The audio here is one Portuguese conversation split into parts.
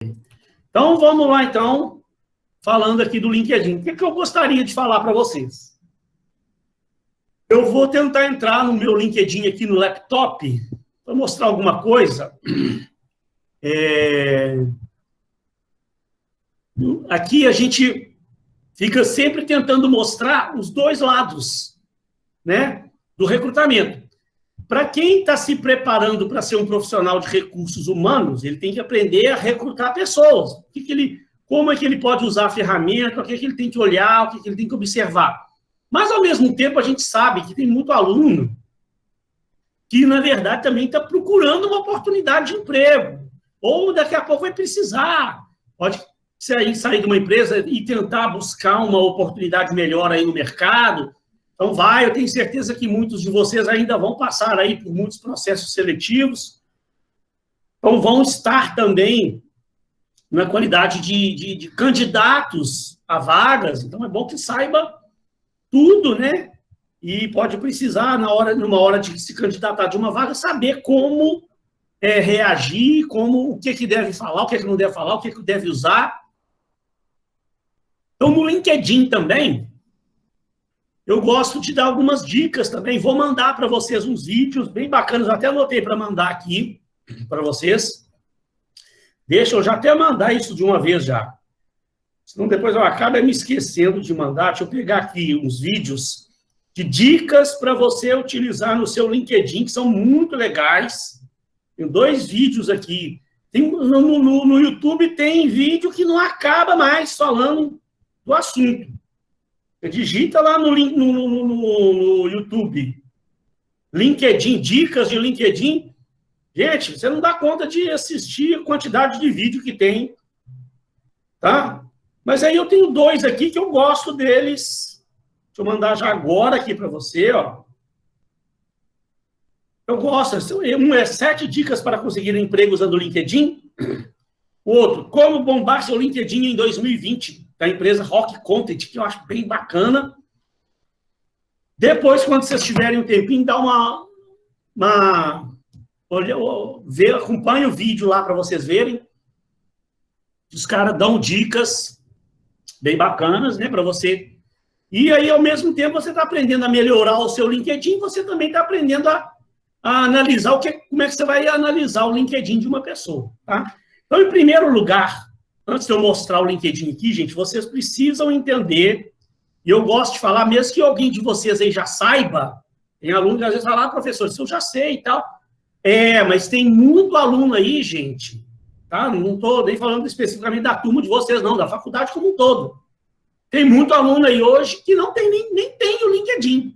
Então, vamos lá, então, falando aqui do LinkedIn. O que eu gostaria de falar para vocês? Eu vou tentar entrar no meu LinkedIn aqui no laptop para mostrar alguma coisa. Aqui a gente fica sempre tentando mostrar os dois lados, né, do recrutamento. Para quem está se preparando para ser um profissional de recursos humanos, ele tem que aprender a recrutar pessoas. Como é que ele pode usar a ferramenta, o que ele tem que olhar, o que ele tem que observar. Mas, ao mesmo tempo, a gente sabe que tem muito aluno que, na verdade, também está procurando uma oportunidade de emprego. Ou daqui a pouco vai precisar. Pode sair de uma empresa e tentar buscar uma oportunidade melhor aí no mercado. Então, eu tenho certeza que muitos de vocês ainda vão passar aí por muitos processos seletivos. Então, vão estar também na qualidade de candidatos a vagas. Então, é bom que saiba tudo, né? E pode precisar, numa hora de se candidatar de uma vaga, saber como reagir, o que deve falar, o que não deve falar, o que deve usar. Então, no LinkedIn também, eu gosto de dar algumas dicas também. Vou mandar para vocês uns vídeos bem bacanas. Até anotei para mandar aqui para vocês. Deixa eu já até mandar isso de uma vez já. Senão depois eu acabo me esquecendo de mandar. Deixa eu pegar aqui uns vídeos de dicas para você utilizar no seu LinkedIn, que são muito legais. Tem 2 vídeos aqui. No YouTube tem vídeo que não acaba mais falando do assunto. Você digita lá no YouTube, LinkedIn, dicas de LinkedIn. Gente, você não dá conta de assistir a quantidade de vídeo que tem, tá? Mas aí eu tenho 2 aqui que eu gosto deles. Deixa eu mandar já agora aqui para você, ó. Eu gosto. Um é 7 dicas para conseguir emprego usando o LinkedIn. O outro, como bombar seu LinkedIn em 2020, da empresa Rock Content, que eu acho bem bacana. Depois, quando vocês tiverem um tempinho, dá acompanha o vídeo lá para vocês verem. Os caras dão dicas bem bacanas, né, para você. E aí, ao mesmo tempo, você está aprendendo a melhorar o seu LinkedIn, você também está aprendendo a analisar como é que você vai analisar o LinkedIn de uma pessoa, tá? Então, em primeiro lugar, antes de eu mostrar o LinkedIn aqui, gente, vocês precisam entender, e eu gosto de falar, mesmo que alguém de vocês aí já saiba, tem aluno que às vezes fala, professor, isso eu já sei e tal. Mas tem muito aluno aí, gente, tá? Não estou nem falando especificamente da turma de vocês, não, da faculdade como um todo. Tem muito aluno aí hoje que não tem, nem tem o LinkedIn,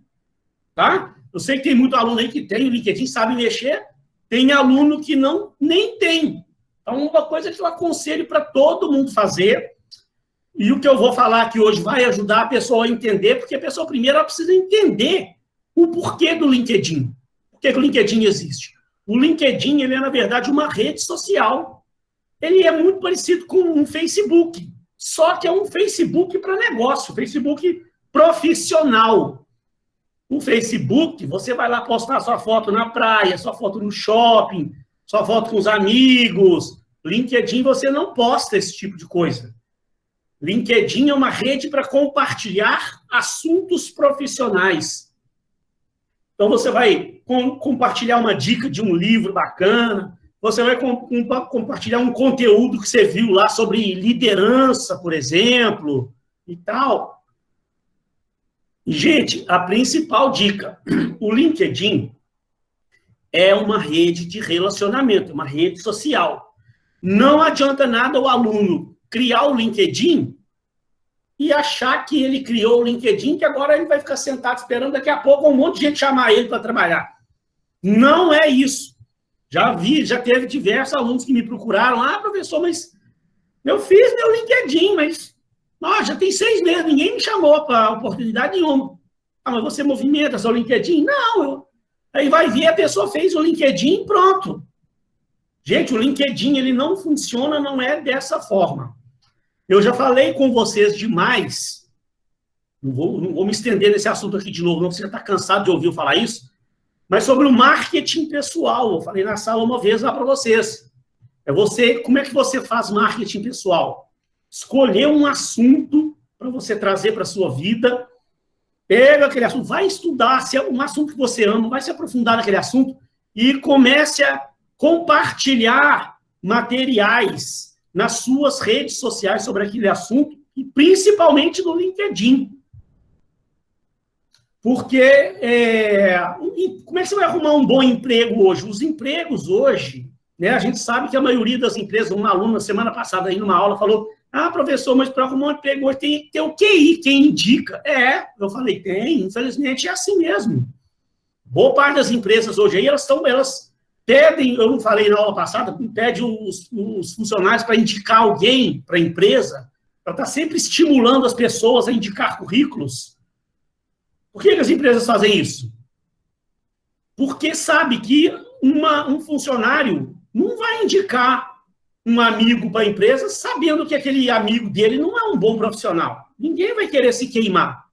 tá? Eu sei que tem muito aluno aí que tem o LinkedIn, sabe mexer, tem aluno que nem tem. Então, uma coisa que eu aconselho para todo mundo fazer, e o que eu vou falar aqui hoje vai ajudar a pessoa a entender, porque a pessoa primeiro ela precisa entender o porquê do LinkedIn. Por que o LinkedIn existe? O LinkedIn, ele é, na verdade, uma rede social. Ele é muito parecido com um Facebook, só que é um Facebook para negócio, Facebook profissional. O Facebook, você vai lá postar sua foto na praia, sua foto no shopping, sua foto com os amigos. LinkedIn, você não posta esse tipo de coisa. LinkedIn é uma rede para compartilhar assuntos profissionais. Então, você vai compartilhar uma dica de um livro bacana, você vai compartilhar um conteúdo que você viu lá sobre liderança, por exemplo, e tal. Gente, a principal dica, o LinkedIn é uma rede de relacionamento, uma rede social. Não adianta nada o aluno criar o LinkedIn e achar que ele criou o LinkedIn, que agora ele vai ficar sentado esperando daqui a pouco um monte de gente chamar ele para trabalhar. Não é isso. Já teve diversos alunos que me procuraram. Professor, mas eu fiz meu LinkedIn, mas já tem 6 meses, ninguém me chamou para oportunidade nenhuma. Mas você movimenta seu LinkedIn? Não, aí vai ver, a pessoa fez o LinkedIn e pronto. Gente, o LinkedIn, ele não funciona, não é dessa forma. Eu já falei com vocês demais, não vou me estender nesse assunto aqui de novo, não, você já está cansado de ouvir eu falar isso, mas sobre o marketing pessoal. Eu falei na sala uma vez lá para vocês. Como é que você faz marketing pessoal? Escolher um assunto para você trazer para a sua vida, pega aquele assunto, vai estudar, se é um assunto que você ama, vai se aprofundar naquele assunto e comece a compartilhar materiais nas suas redes sociais sobre aquele assunto, e principalmente no LinkedIn. Porque como é que você vai arrumar um bom emprego hoje? Os empregos hoje, né, a gente sabe que a maioria das empresas, um aluno na semana passada aí numa aula falou, professor, mas para arrumar um emprego hoje tem que ter o QI, quem indica. Eu falei, tem, infelizmente é assim mesmo. Boa parte das empresas hoje aí, elas pedem, eu não falei na aula passada, pede os funcionários para indicar alguém para a empresa, para estar sempre estimulando as pessoas a indicar currículos. Por que as empresas fazem isso? Porque sabe que um funcionário não vai indicar um amigo para a empresa sabendo que aquele amigo dele não é um bom profissional. Ninguém vai querer se queimar.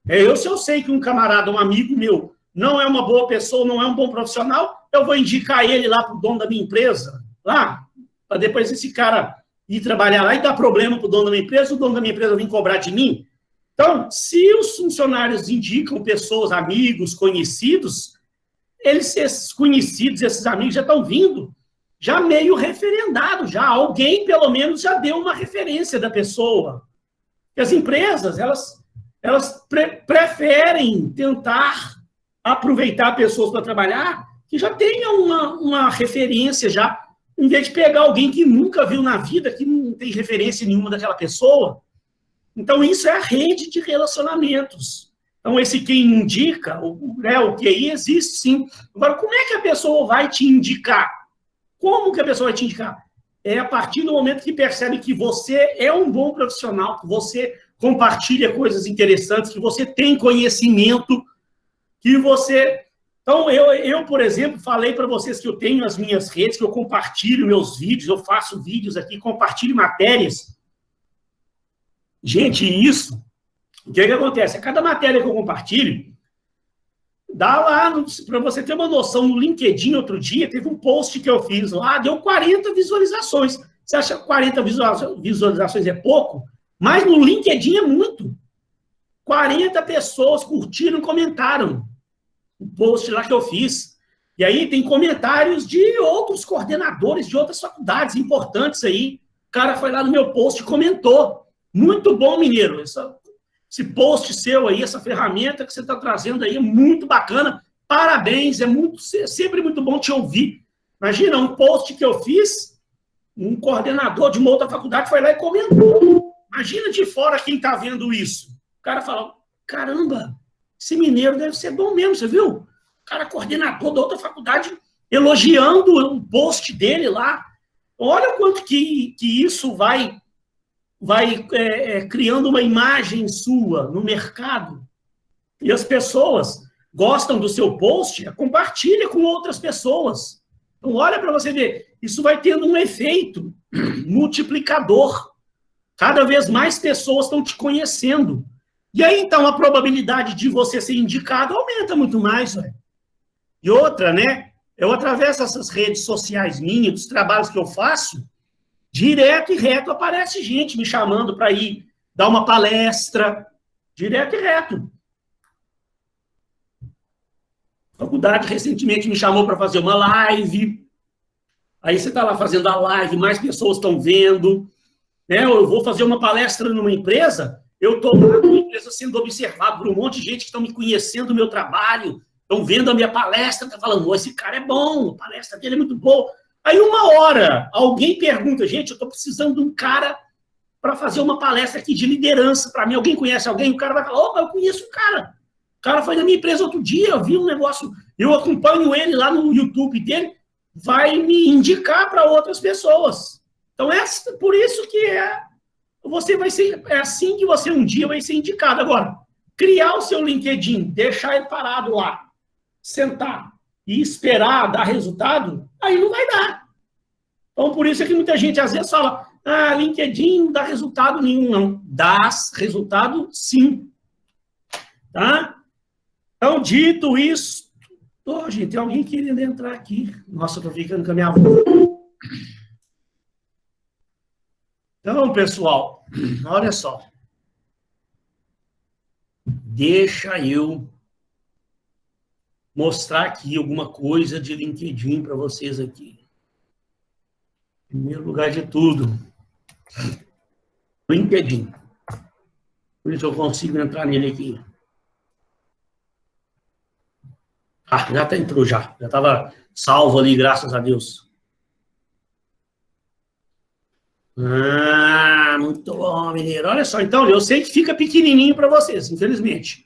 Se eu sei que um camarada, um amigo meu, não é uma boa pessoa, não é um bom profissional, eu vou indicar ele lá para o dono da minha empresa, lá, para depois esse cara ir trabalhar lá e dar problema para o dono da minha empresa, o dono da minha empresa vir cobrar de mim. Então, se os funcionários indicam pessoas, amigos, conhecidos, esses conhecidos, esses amigos já estão vindo, já meio referendado, já alguém, pelo menos, já deu uma referência da pessoa. E as empresas, elas preferem tentar aproveitar pessoas para trabalhar que já tenham uma referência já, em vez de pegar alguém que nunca viu na vida, que não tem referência nenhuma daquela pessoa. Então, isso é a rede de relacionamentos. Então, esse quem indica, o QI existe sim. Agora, como é que a pessoa vai te indicar? Como que a pessoa vai te indicar? É a partir do momento que percebe que você é um bom profissional, que você compartilha coisas interessantes, que você tem conhecimento, que você... Então, eu, por exemplo, falei para vocês que eu tenho as minhas redes, que eu compartilho meus vídeos, eu faço vídeos aqui, compartilho matérias. Gente, isso, o que acontece? A cada matéria que eu compartilho, dá lá, para você ter uma noção, no LinkedIn, outro dia, teve um post que eu fiz lá, deu 40 visualizações. Você acha que 40 visualizações é pouco? Mas no LinkedIn é muito. 40 pessoas curtiram e comentaram o post lá que eu fiz. E aí tem comentários de outros coordenadores de outras faculdades importantes aí. O cara foi lá no meu post e comentou. Muito bom, Mineiro. Esse post seu aí, essa ferramenta que você está trazendo aí é muito bacana. Parabéns, é sempre muito bom te ouvir. Imagina, um post que eu fiz, um coordenador de uma outra faculdade foi lá e comentou. Imagina de fora quem está vendo isso. O cara fala, caramba, esse Mineiro deve ser bom mesmo, você viu? O cara coordenador da outra faculdade elogiando o post dele lá. Olha quanto que isso vai criando uma imagem sua no mercado. E as pessoas gostam do seu post, compartilha com outras pessoas. Então, olha para você ver, isso vai tendo um efeito multiplicador. Cada vez mais pessoas estão te conhecendo. E aí, então, a probabilidade de você ser indicado aumenta muito mais. Véio. E outra, né? Eu, através dessas redes sociais minhas, dos trabalhos que eu faço, direto e reto aparece gente me chamando para ir dar uma palestra. Direto e reto. A faculdade recentemente me chamou para fazer uma live. Aí você está lá fazendo a live, mais pessoas estão vendo. Né? Eu vou fazer uma palestra numa empresa, eu estou lá numa empresa sendo observado por um monte de gente que estão me conhecendo o meu trabalho, estão vendo a minha palestra, estão falando, esse cara é bom, a palestra dele é muito boa. Aí, uma hora, alguém pergunta, gente, eu estou precisando de um cara para fazer uma palestra aqui de liderança para mim. Alguém conhece alguém? O cara vai falar, opa, eu conheço o cara. O cara foi na minha empresa outro dia, eu vi um negócio, eu acompanho ele lá no YouTube dele, vai me indicar para outras pessoas. Então, por isso que você vai ser, é assim que você um dia vai ser indicado. Agora, criar o seu LinkedIn, deixar ele parado lá, sentar e esperar dar resultado, aí não vai dar. Então, por isso é que muita gente às vezes fala, LinkedIn não dá resultado nenhum, não. Dá resultado, sim. Tá? Então, dito isso, gente, tem alguém querendo entrar aqui. Nossa, eu tô ficando com a minha voz. Então, pessoal, olha só. Deixa eu mostrar aqui alguma coisa de LinkedIn para vocês aqui. Em primeiro lugar de tudo, LinkedIn. Por isso eu consigo entrar nele aqui. Ah, já entrou já. Já estava salvo ali, graças a Deus. Ah, muito bom, mineiro. Olha só, então, eu sei que fica pequenininho para vocês, infelizmente.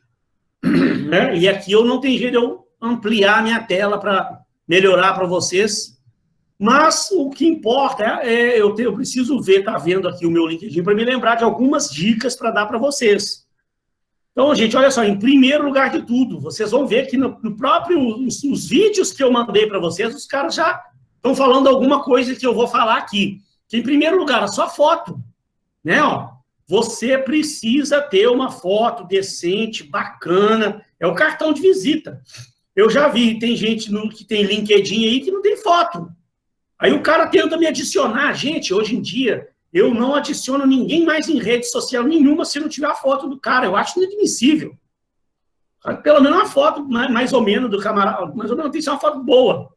Né? E aqui eu não tenho jeito de eu ampliar a minha tela para melhorar para vocês. Mas o que importa eu preciso ver, tá vendo aqui o meu LinkedIn, para me lembrar de algumas dicas para dar para vocês. Então, gente, olha só, em primeiro lugar de tudo, vocês vão ver que no próprio, os vídeos que eu mandei para vocês, os caras já estão falando alguma coisa que eu vou falar aqui. Que, em primeiro lugar, a sua foto, né? Ó, você precisa ter uma foto decente, bacana, é o cartão de visita. Eu já vi, tem gente que tem LinkedIn aí que não tem foto. Aí o cara tenta me adicionar. Gente, hoje em dia, eu não adiciono ninguém mais em rede social nenhuma se não tiver a foto do cara. Eu acho inadmissível. Pelo menos uma foto, mais ou menos, do camarada, mais ou menos tem que ser uma foto boa,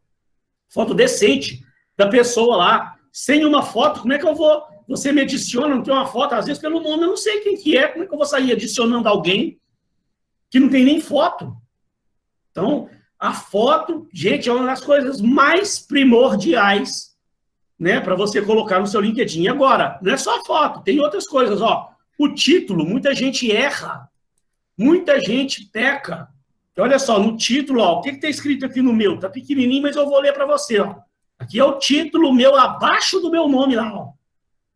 foto decente da pessoa lá. Sem uma foto, como é que eu vou... Você me adiciona, não tem uma foto, às vezes pelo nome eu não sei quem que é, como é que eu vou sair adicionando alguém que não tem nem foto? Então, a foto, gente, é uma das coisas mais primordiais, né, para você colocar no seu LinkedIn. Agora, não é só a foto, tem outras coisas, ó. O título, muita gente erra, muita gente peca. Olha só, no título, ó, o que está escrito aqui no meu? Está pequenininho, mas eu vou ler para você, ó. Aqui é o título meu, abaixo do meu nome lá, ó.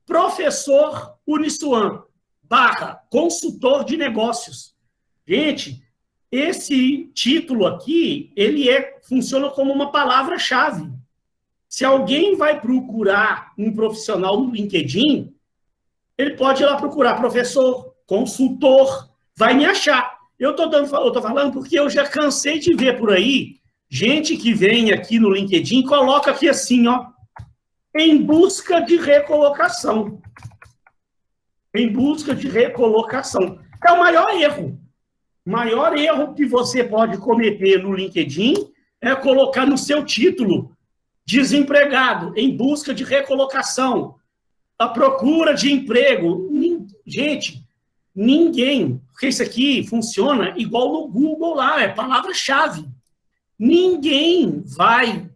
Professor Uniswan, / consultor de negócios. Gente, esse título aqui, ele funciona como uma palavra-chave. Se alguém vai procurar um profissional no LinkedIn, ele pode ir lá procurar professor, consultor, vai me achar. Eu tô falando porque eu já cansei de ver por aí gente que vem aqui no LinkedIn e coloca aqui assim, ó, em busca de recolocação. Em busca de recolocação. É o maior erro. O maior erro que você pode cometer no LinkedIn é colocar no seu título desempregado, em busca de recolocação, a procura de emprego. Gente, ninguém, porque isso aqui funciona igual no Google lá, é palavra-chave. Ninguém vai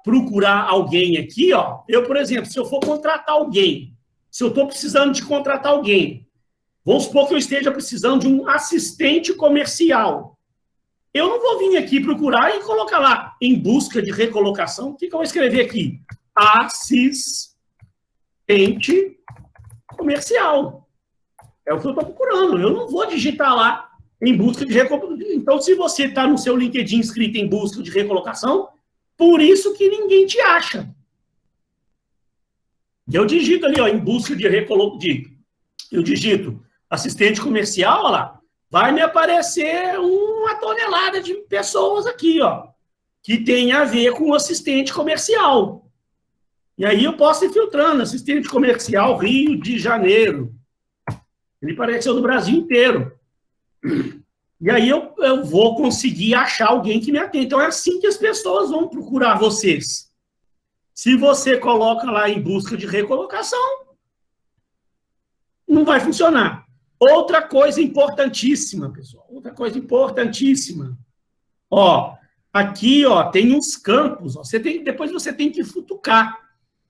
procurar alguém aqui, ó. Eu, por exemplo, se eu for contratar alguém, se eu estou precisando de contratar alguém, vamos supor que eu esteja precisando de um assistente comercial. Eu não vou vir aqui procurar e colocar lá, em busca de recolocação. O que eu vou escrever aqui? Assistente comercial. É o que eu estou procurando. Eu não vou digitar lá em busca de recolocação. Então, se você está no seu LinkedIn escrito em busca de recolocação, por isso que ninguém te acha. Eu digito ali, ó, em busca de recolocação. Eu digito assistente comercial, olha lá, vai me aparecer uma tonelada de pessoas aqui, ó, que tem a ver com assistente comercial. E aí eu posso ir filtrando, assistente comercial Rio de Janeiro. Ele apareceu no Brasil inteiro. E aí eu vou conseguir achar alguém que me atenda. Então é assim que as pessoas vão procurar vocês. Se você coloca lá em busca de recolocação, não vai funcionar. Outra coisa importantíssima, pessoal. Outra coisa importantíssima. Ó, aqui, ó, tem uns campos. Ó, depois você tem que futucar.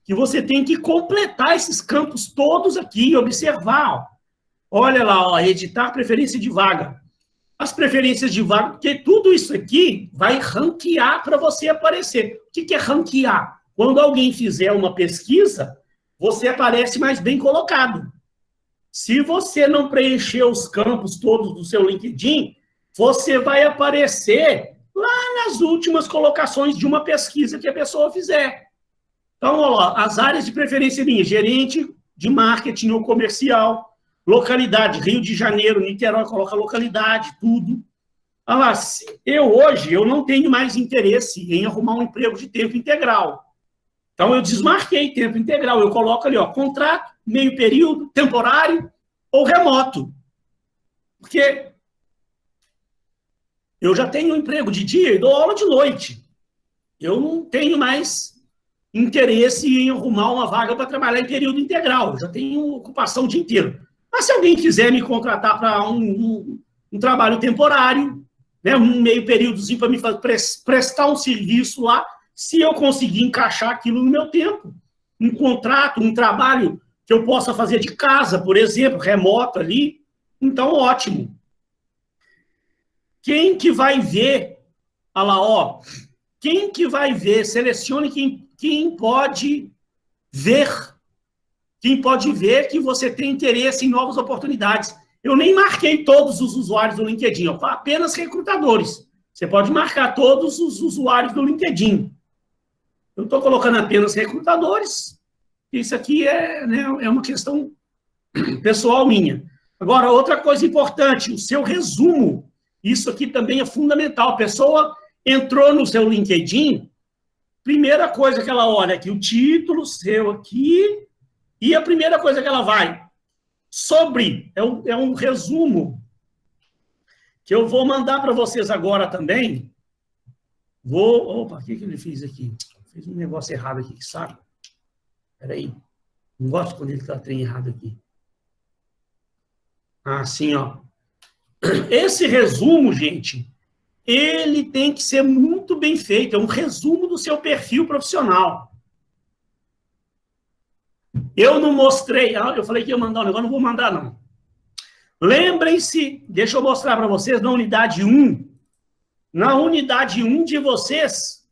Que você tem que completar esses campos todos aqui e observar. Ó. Olha lá, ó, editar preferência de vaga. As preferências de vaga, porque tudo isso aqui vai ranquear para você aparecer. O que é ranquear? Quando alguém fizer uma pesquisa, você aparece mais bem colocado. Se você não preencher os campos todos do seu LinkedIn, você vai aparecer lá nas últimas colocações de uma pesquisa que a pessoa fizer. Então, ó, as áreas de preferência minha, gerente de marketing ou comercial, localidade, Rio de Janeiro, Niterói, coloca localidade, tudo. Olha lá, hoje eu não tenho mais interesse em arrumar um emprego de tempo integral. Então, eu desmarquei tempo integral. Eu coloco ali, ó, contrato, meio período, temporário ou remoto. Porque eu já tenho um emprego de dia e dou aula de noite. Eu não tenho mais interesse em arrumar uma vaga para trabalhar em período integral. Eu já tenho ocupação o dia inteiro. Mas se alguém quiser me contratar para um trabalho temporário, né, um meio períodozinho para me prestar um serviço lá, se eu conseguir encaixar aquilo no meu tempo, um contrato, um trabalho que eu possa fazer de casa, por exemplo, remoto ali, então ótimo. Quem que vai ver, olha lá, ó, quem que vai ver, selecione quem pode ver que você tem interesse em novas oportunidades. Eu nem marquei todos os usuários do LinkedIn, ó, apenas recrutadores. Você pode marcar todos os usuários do LinkedIn. Eu estou colocando apenas recrutadores. Isso aqui é uma questão pessoal minha. Agora, outra coisa importante, o seu resumo. Isso aqui também é fundamental. A pessoa entrou no seu LinkedIn, primeira coisa que ela olha aqui, o título seu aqui, e a primeira coisa que ela vai sobre, é um resumo que eu vou mandar para vocês agora também. Opa, o que ele fez aqui? Fez um negócio errado aqui, sabe? Peraí. Não gosto quando ele está trem errado aqui. Assim, ó. Esse resumo, gente, ele tem que ser muito bem feito. É um resumo do seu perfil profissional. Eu não mostrei. Eu falei que ia mandar um negócio, não vou mandar, não. Lembrem-se, deixa eu mostrar para vocês, na unidade 1. Na unidade 1 de vocês,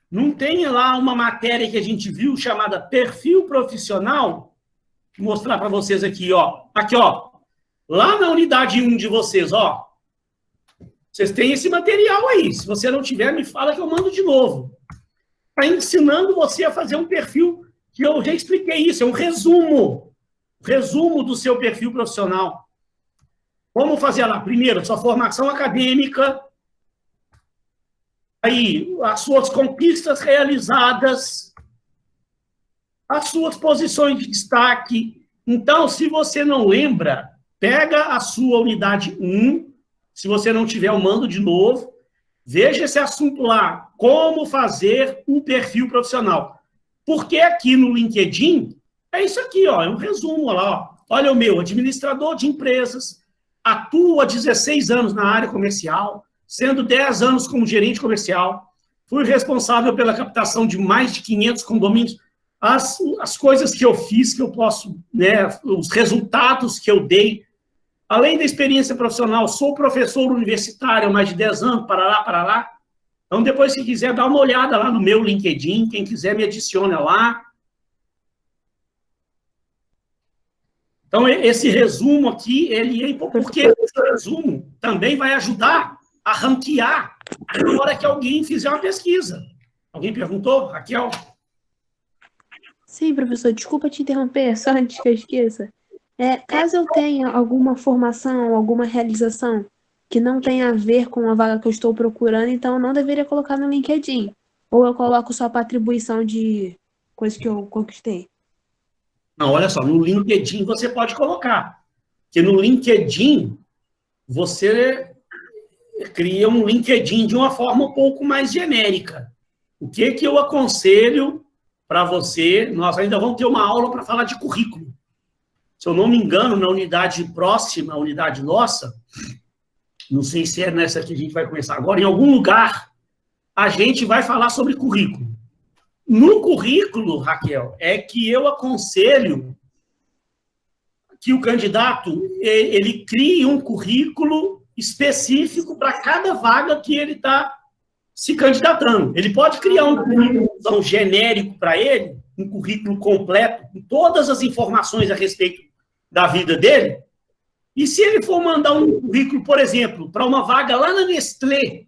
não tem lá uma matéria que a gente viu chamada perfil profissional? Vou mostrar para vocês aqui, ó. Aqui, ó. Lá na unidade 1 de vocês, ó. Vocês têm esse material aí. Se você não tiver, me fala que eu mando de novo. Está ensinando você a fazer um perfil, que eu já expliquei isso, é um resumo. Resumo do seu perfil profissional. Vamos fazer lá. Primeiro, sua formação acadêmica. Aí, as suas conquistas realizadas, as suas posições de destaque. Então, se você não lembra, pega a sua unidade 1, se você não tiver, eu mando de novo, veja esse assunto lá, como fazer um perfil profissional. Porque aqui no LinkedIn, é isso aqui, ó, é um resumo, olha lá, ó. Olha o meu, administrador de empresas, atuo há 16 anos na área comercial, sendo 10 anos como gerente comercial, fui responsável pela captação de mais de 500 condomínios, as coisas que eu fiz, que eu posso, né, os resultados que eu dei, além da experiência profissional, sou professor universitário há mais de 10 anos, para lá. Então, depois, se quiser, dá uma olhada lá no meu LinkedIn, quem quiser me adiciona lá. Então, esse resumo aqui, ele é importante, porque esse resumo também vai ajudar a ranquear na hora que alguém fizer uma pesquisa. Alguém perguntou? Raquel? Sim, professor, desculpa te interromper, só antes que eu esqueça. Caso eu tenha alguma formação, alguma realização que não tenha a ver com a vaga que eu estou procurando, então eu não deveria colocar no LinkedIn. Ou eu coloco só para atribuição de coisas que eu conquistei. Não, olha só, no LinkedIn você pode colocar. Porque no LinkedIn, você cria um LinkedIn de uma forma um pouco mais genérica. O que eu aconselho para você? Nós ainda vamos ter uma aula para falar de currículo. Se eu não me engano, na unidade próxima, a unidade nossa, não sei se é nessa que a gente vai começar agora, em algum lugar, a gente vai falar sobre currículo. No currículo, Raquel, é que eu aconselho que o candidato ele crie um currículo específico para cada vaga que ele está se candidatando. Ele pode criar um currículo genérico para ele, um currículo completo, com todas as informações a respeito da vida dele, e se ele for mandar um currículo, por exemplo, para uma vaga lá na Nestlé,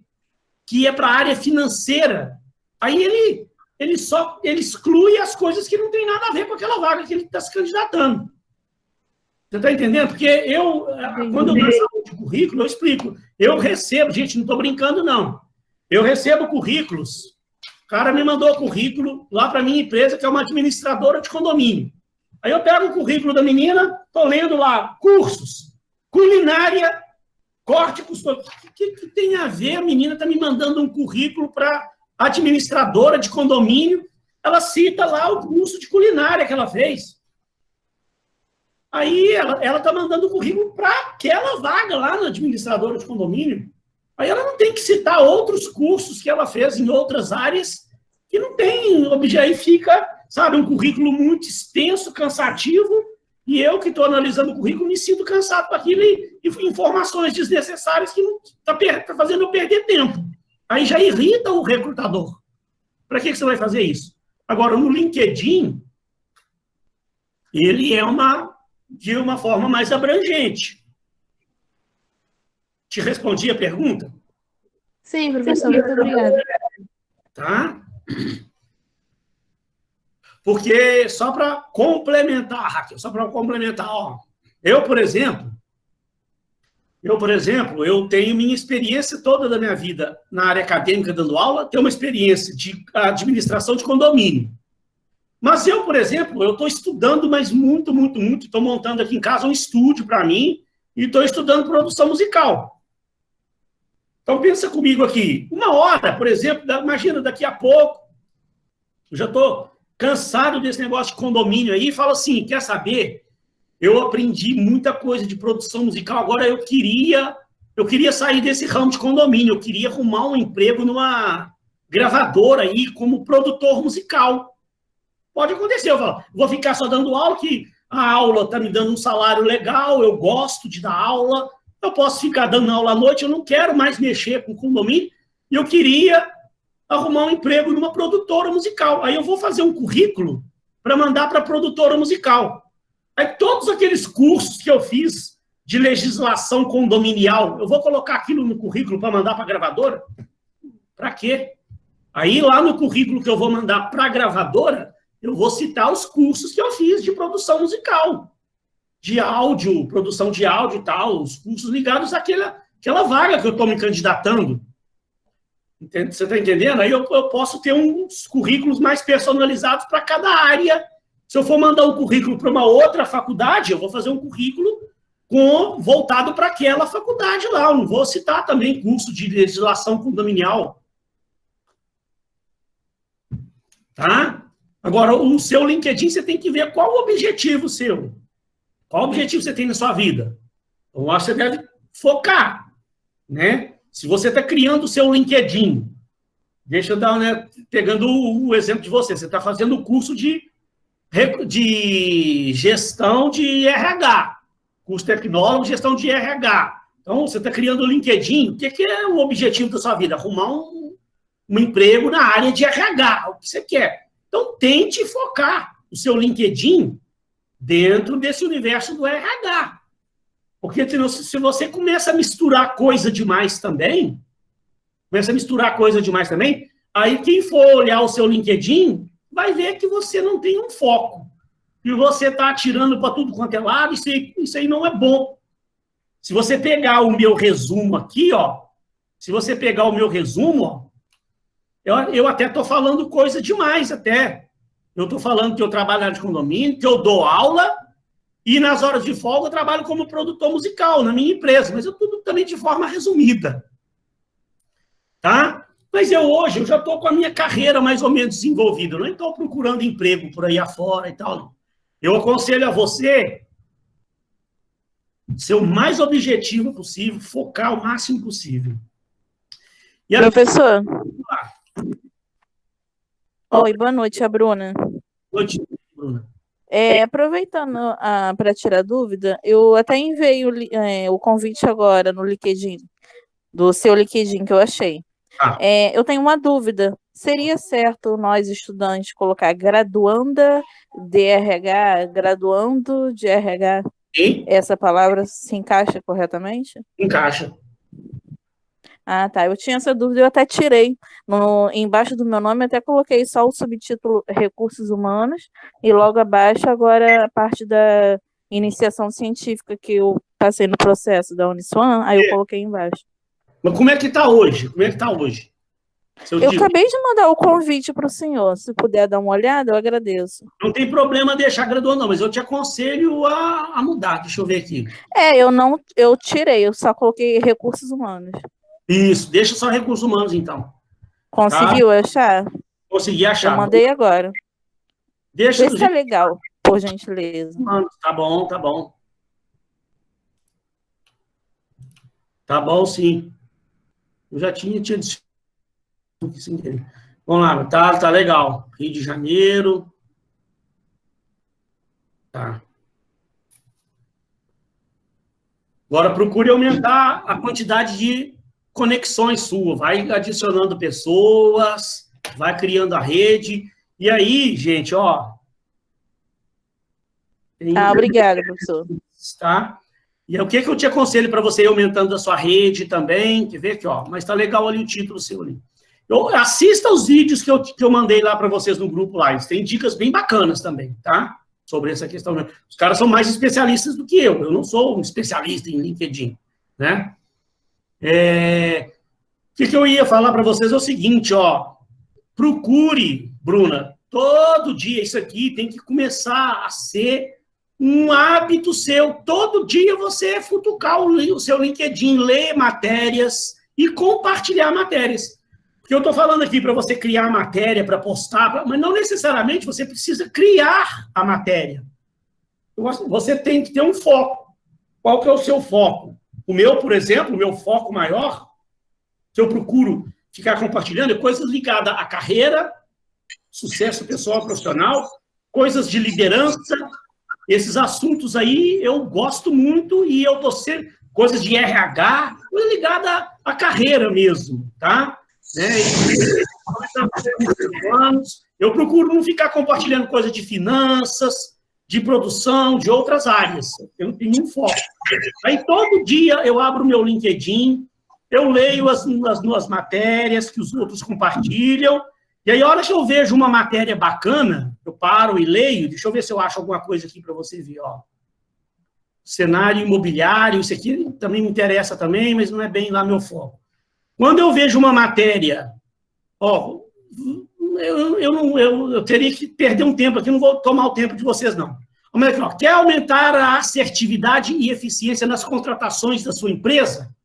que é para a área financeira, aí ele exclui as coisas que não tem nada a ver com aquela vaga que ele está se candidatando. Você está entendendo? Porque quando eu dou aula de currículo, eu explico. Eu recebo, gente, não estou brincando, não. Eu recebo currículos, cara me mandou o currículo lá para minha empresa, que é uma administradora de condomínio. Aí eu pego o currículo da menina, estou lendo lá, cursos, culinária, corte, costura. O que tem a ver? A menina está me mandando um currículo para administradora de condomínio, ela cita lá o curso de culinária que ela fez. Aí ela está mandando o currículo para aquela vaga lá na administradora de condomínio. Aí ela não tem que citar outros cursos que ela fez em outras áreas que não tem objeto. Aí fica, sabe, um currículo muito extenso, cansativo, e eu que estou analisando o currículo me sinto cansado com aquilo e informações desnecessárias que está fazendo eu perder tempo. Aí já irrita o recrutador. Para que você vai fazer isso? Agora, no LinkedIn, ele é de uma forma mais abrangente. Te respondi a pergunta? Sim, professor, muito obrigada. Tá? Porque, só para complementar, Raquel, ó, eu, por exemplo, eu tenho minha experiência toda da minha vida na área acadêmica dando aula, tenho uma experiência de administração de condomínio. Mas eu, por exemplo, eu estou estudando, mas muito, estou montando aqui em casa um estúdio para mim e estou estudando produção musical. Então, pensa comigo aqui, uma hora, por exemplo, imagina, daqui a pouco, eu já estou cansado desse negócio de condomínio aí, e falo assim, quer saber? Eu aprendi muita coisa de produção musical, agora eu queria sair desse ramo de condomínio, eu queria arrumar um emprego numa gravadora aí, como produtor musical. Pode acontecer, eu falo, vou ficar só dando aula, que a aula está me dando um salário legal, eu gosto de dar aula, eu posso ficar dando aula à noite, eu não quero mais mexer com condomínio, e eu queria arrumar um emprego numa produtora musical. Aí eu vou fazer um currículo para mandar para a produtora musical. Aí todos aqueles cursos que eu fiz de legislação condominial, eu vou colocar aquilo no currículo para mandar para a gravadora? Para quê? Aí lá no currículo que eu vou mandar para a gravadora, eu vou citar os cursos que eu fiz de produção musical, de áudio, produção de áudio e tal, os cursos ligados àquela vaga que eu estou me candidatando. Entende? Você está entendendo? Aí eu posso ter uns currículos mais personalizados para cada área. Se eu for mandar um currículo para uma outra faculdade, eu vou fazer um currículo voltado para aquela faculdade lá. Eu não vou citar também curso de legislação condominial. Tá? Agora, o seu LinkedIn, você tem que ver qual o objetivo seu. Qual objetivo você tem na sua vida? Então, eu acho que você deve focar, né? Se você está criando o seu LinkedIn, deixa eu dar, né, pegando o exemplo de você está fazendo o curso de gestão de RH, curso tecnólogo, gestão de RH. Então, você está criando o LinkedIn, o que é o objetivo da sua vida? Arrumar um emprego na área de RH, o que você quer. Então, tente focar o seu LinkedIn dentro desse universo do RH. Porque se você começa a misturar coisa demais também, aí quem for olhar o seu LinkedIn vai ver que você não tem um foco. E você está atirando para tudo quanto é lado, isso aí não é bom. Se você pegar o meu resumo aqui, ó, eu até estou falando coisa demais, até. Eu estou falando que eu trabalho na área de condomínio, que eu dou aula, e nas horas de folga eu trabalho como produtor musical na minha empresa, mas eu tudo também de forma resumida. Tá? Mas hoje eu já estou com a minha carreira mais ou menos desenvolvida, eu não estou procurando emprego por aí afora e tal. Não. Eu aconselho a você ser o mais objetivo possível, focar o máximo possível. E professor. Oi, boa noite, a Bruna. Boa noite, Bruna. Aproveitando para tirar dúvida, eu até enviei o convite agora no LinkedIn, do seu LinkedIn que eu achei. Eu tenho uma dúvida. Seria certo nós, estudantes, colocar graduanda de RH, graduando de RH? E? Essa palavra se encaixa corretamente? Encaixa. Ah, tá. Eu tinha essa dúvida, eu até tirei. Embaixo do meu nome, eu até coloquei só o subtítulo Recursos Humanos, e logo abaixo, agora, a parte da iniciação científica que eu passei no processo da Uniswan, aí eu coloquei embaixo. Mas como é que está hoje? Eu acabei de mandar o convite para o senhor. Se puder dar uma olhada, eu agradeço. Não tem problema deixar graduando, não, mas eu te aconselho a mudar. Deixa eu ver aqui. Eu tirei, eu só coloquei recursos humanos. Isso, deixa só recursos humanos, então. Conseguiu achar? Consegui achar. Eu mandei agora. Deixa Vê se é legal, por gentileza. Tá bom, tá bom. Tá bom, sim. Eu já tinha sem querer. Vamos lá, tá legal. Rio de Janeiro. Tá. Agora procure aumentar a quantidade de conexões sua. Vai adicionando pessoas, vai criando a rede. E aí, gente, ó. Obrigada, professor. Tá? E o que eu te aconselho para você ir aumentando a sua rede também? Quer ver aqui, ó. Mas tá legal ali o título seu ali. Assista os vídeos que eu mandei lá para vocês no grupo lá. Eles têm dicas bem bacanas também, tá? Sobre essa questão. Os caras são mais especialistas do que eu. Eu não sou um especialista em LinkedIn, né? O que eu ia falar para vocês é o seguinte, ó. Procure, Bruna, todo dia isso aqui tem que começar a ser um hábito seu. Todo dia você futucar o seu LinkedIn, ler matérias e compartilhar matérias. Porque eu estou falando aqui para você criar matéria, para postar, mas não necessariamente você precisa criar a matéria. Você tem que ter um foco. Qual que é o seu foco? O meu, por exemplo, o meu foco maior, que eu procuro ficar compartilhando, é coisas ligadas à carreira, sucesso pessoal, profissional, coisas de liderança. Esses assuntos aí eu gosto muito e eu tô sempre... Coisas de RH, coisa ligada à carreira mesmo, tá? Eu procuro não ficar compartilhando coisa de finanças, de produção, de outras áreas. Eu não tenho um foco. Aí todo dia eu abro o meu LinkedIn, eu leio as matérias que os outros compartilham, e aí a hora que eu vejo uma matéria bacana, eu paro e leio, deixa eu ver se eu acho alguma coisa aqui para você ver, ó. Cenário imobiliário, isso aqui também me interessa também, mas não é bem lá meu foco. Quando eu vejo uma matéria, ó, eu teria que perder um tempo aqui, não vou tomar o tempo de vocês, não. Quer aumentar a assertividade e eficiência nas contratações da sua empresa?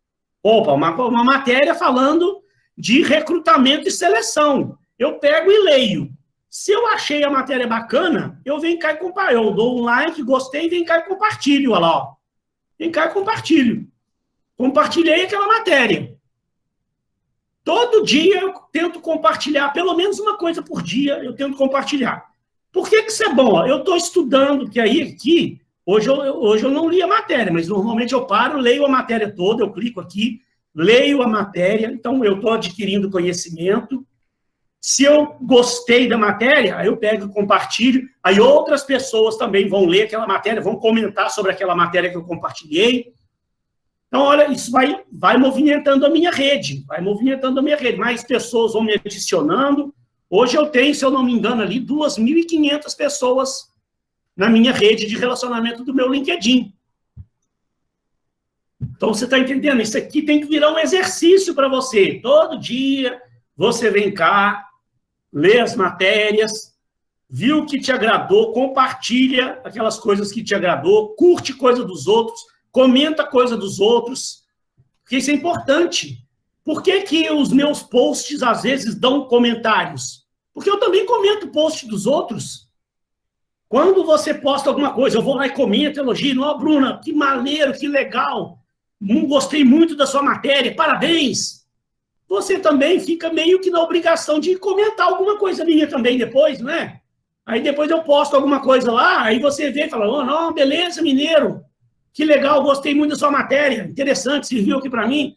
Opa, uma matéria falando de recrutamento e seleção. Eu pego e leio. Se eu achei a matéria bacana, eu venho cá e compartilho. Eu dou um like, gostei, vem cá e compartilho. Olha lá, ó. Vem cá e compartilho. Compartilhei aquela matéria. Todo dia eu tento compartilhar, pelo menos uma coisa por dia eu tento compartilhar. Por que isso é bom? Eu estou estudando, porque aí aqui, hoje eu não li a matéria, mas normalmente eu paro, leio a matéria toda, eu clico aqui, leio a matéria, então eu estou adquirindo conhecimento. Se eu gostei da matéria, aí eu pego e compartilho, aí outras pessoas também vão ler aquela matéria, vão comentar sobre aquela matéria que eu compartilhei. Então, olha, isso vai movimentando a minha rede, mais pessoas vão me adicionando. Hoje eu tenho, se eu não me engano, ali 2.500 pessoas na minha rede de relacionamento do meu LinkedIn. Então, você está entendendo? Isso aqui tem que virar um exercício para você. Todo dia você vem cá, lê as matérias, viu o que te agradou, compartilha aquelas coisas que te agradou, curte coisa dos outros, comenta coisa dos outros, porque isso é importante. Por que os meus posts, às vezes, dão comentários? Porque eu também comento post dos outros. Quando você posta alguma coisa, eu vou lá e comento, elogio. Ó, Bruna, que maneiro, que legal. Gostei muito da sua matéria, parabéns. Você também fica meio que na obrigação de comentar alguma coisa minha também depois, não é? Aí depois eu posto alguma coisa lá, aí você vê e fala, oh, não, beleza, mineiro. Que legal, gostei muito da sua matéria, interessante, serviu aqui para mim.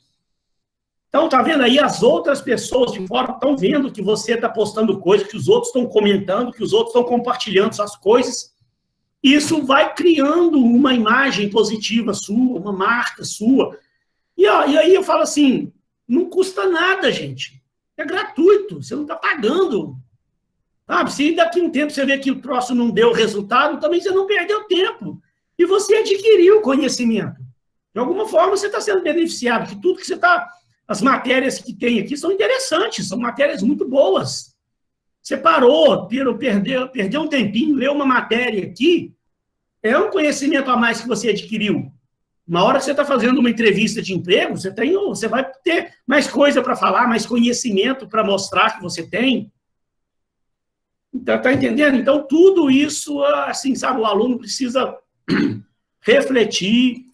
Então, tá vendo aí? As outras pessoas de fora estão vendo que você está postando coisas, que os outros estão comentando, que os outros estão compartilhando suas coisas. Isso vai criando uma imagem positiva sua, uma marca sua. E aí eu falo assim, não custa nada, gente. É gratuito, você não está pagando. Sabe? Se daqui a um tempo você vê que o troço não deu resultado, também você não perdeu tempo. E você adquiriu conhecimento. De alguma forma, você está sendo beneficiado, que tudo que você está as matérias que tem aqui são interessantes, são matérias muito boas. Você parou, perdeu um tempinho, leu uma matéria aqui, é um conhecimento a mais que você adquiriu. Na hora que você está fazendo uma entrevista de emprego, você vai ter mais coisa para falar, mais conhecimento para mostrar que você tem. Então, tá entendendo? Então, tudo isso, assim, sabe, o aluno precisa refletir,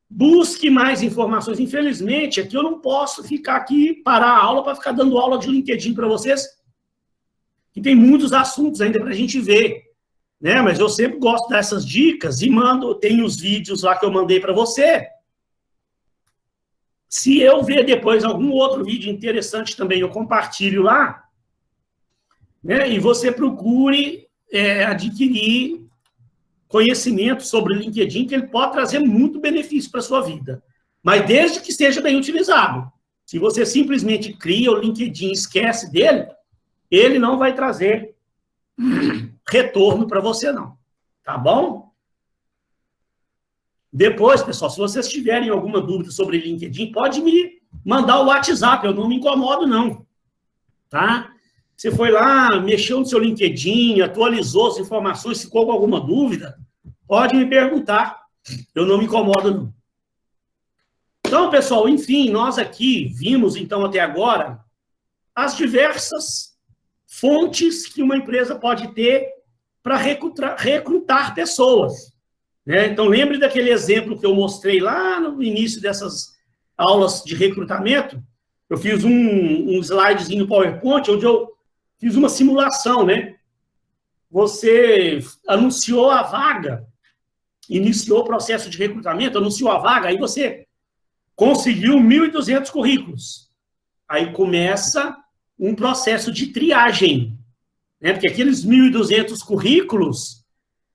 busque mais informações. Infelizmente, aqui eu não posso ficar aqui, parar a aula para ficar dando aula de LinkedIn para vocês, que tem muitos assuntos ainda para a gente ver, né? Mas eu sempre gosto dessas dicas e tem os vídeos lá que eu mandei para você. Se eu ver depois algum outro vídeo interessante também, eu compartilho lá, né? E você procure adquirir conhecimento sobre o LinkedIn, que ele pode trazer muito benefício para a sua vida. Mas desde que seja bem utilizado. Se você simplesmente cria o LinkedIn e esquece dele, ele não vai trazer retorno para você, não. Tá bom? Depois, pessoal, se vocês tiverem alguma dúvida sobre LinkedIn, pode me mandar o WhatsApp, eu não me incomodo, não. Tá? Você foi lá, mexeu no seu LinkedIn, atualizou as informações, ficou com alguma dúvida, pode me perguntar. Eu não me incomodo, não. Então, pessoal, enfim, nós aqui vimos, então, até agora, as diversas fontes que uma empresa pode ter para recrutar pessoas. Né? Então, lembre daquele exemplo que eu mostrei lá no início dessas aulas de recrutamento. Eu fiz um slidezinho no PowerPoint, onde eu fiz uma simulação, né? Você anunciou a vaga, iniciou o processo de recrutamento, anunciou a vaga, aí você conseguiu 1.200 currículos. Aí começa um processo de triagem, né? Porque aqueles 1.200 currículos,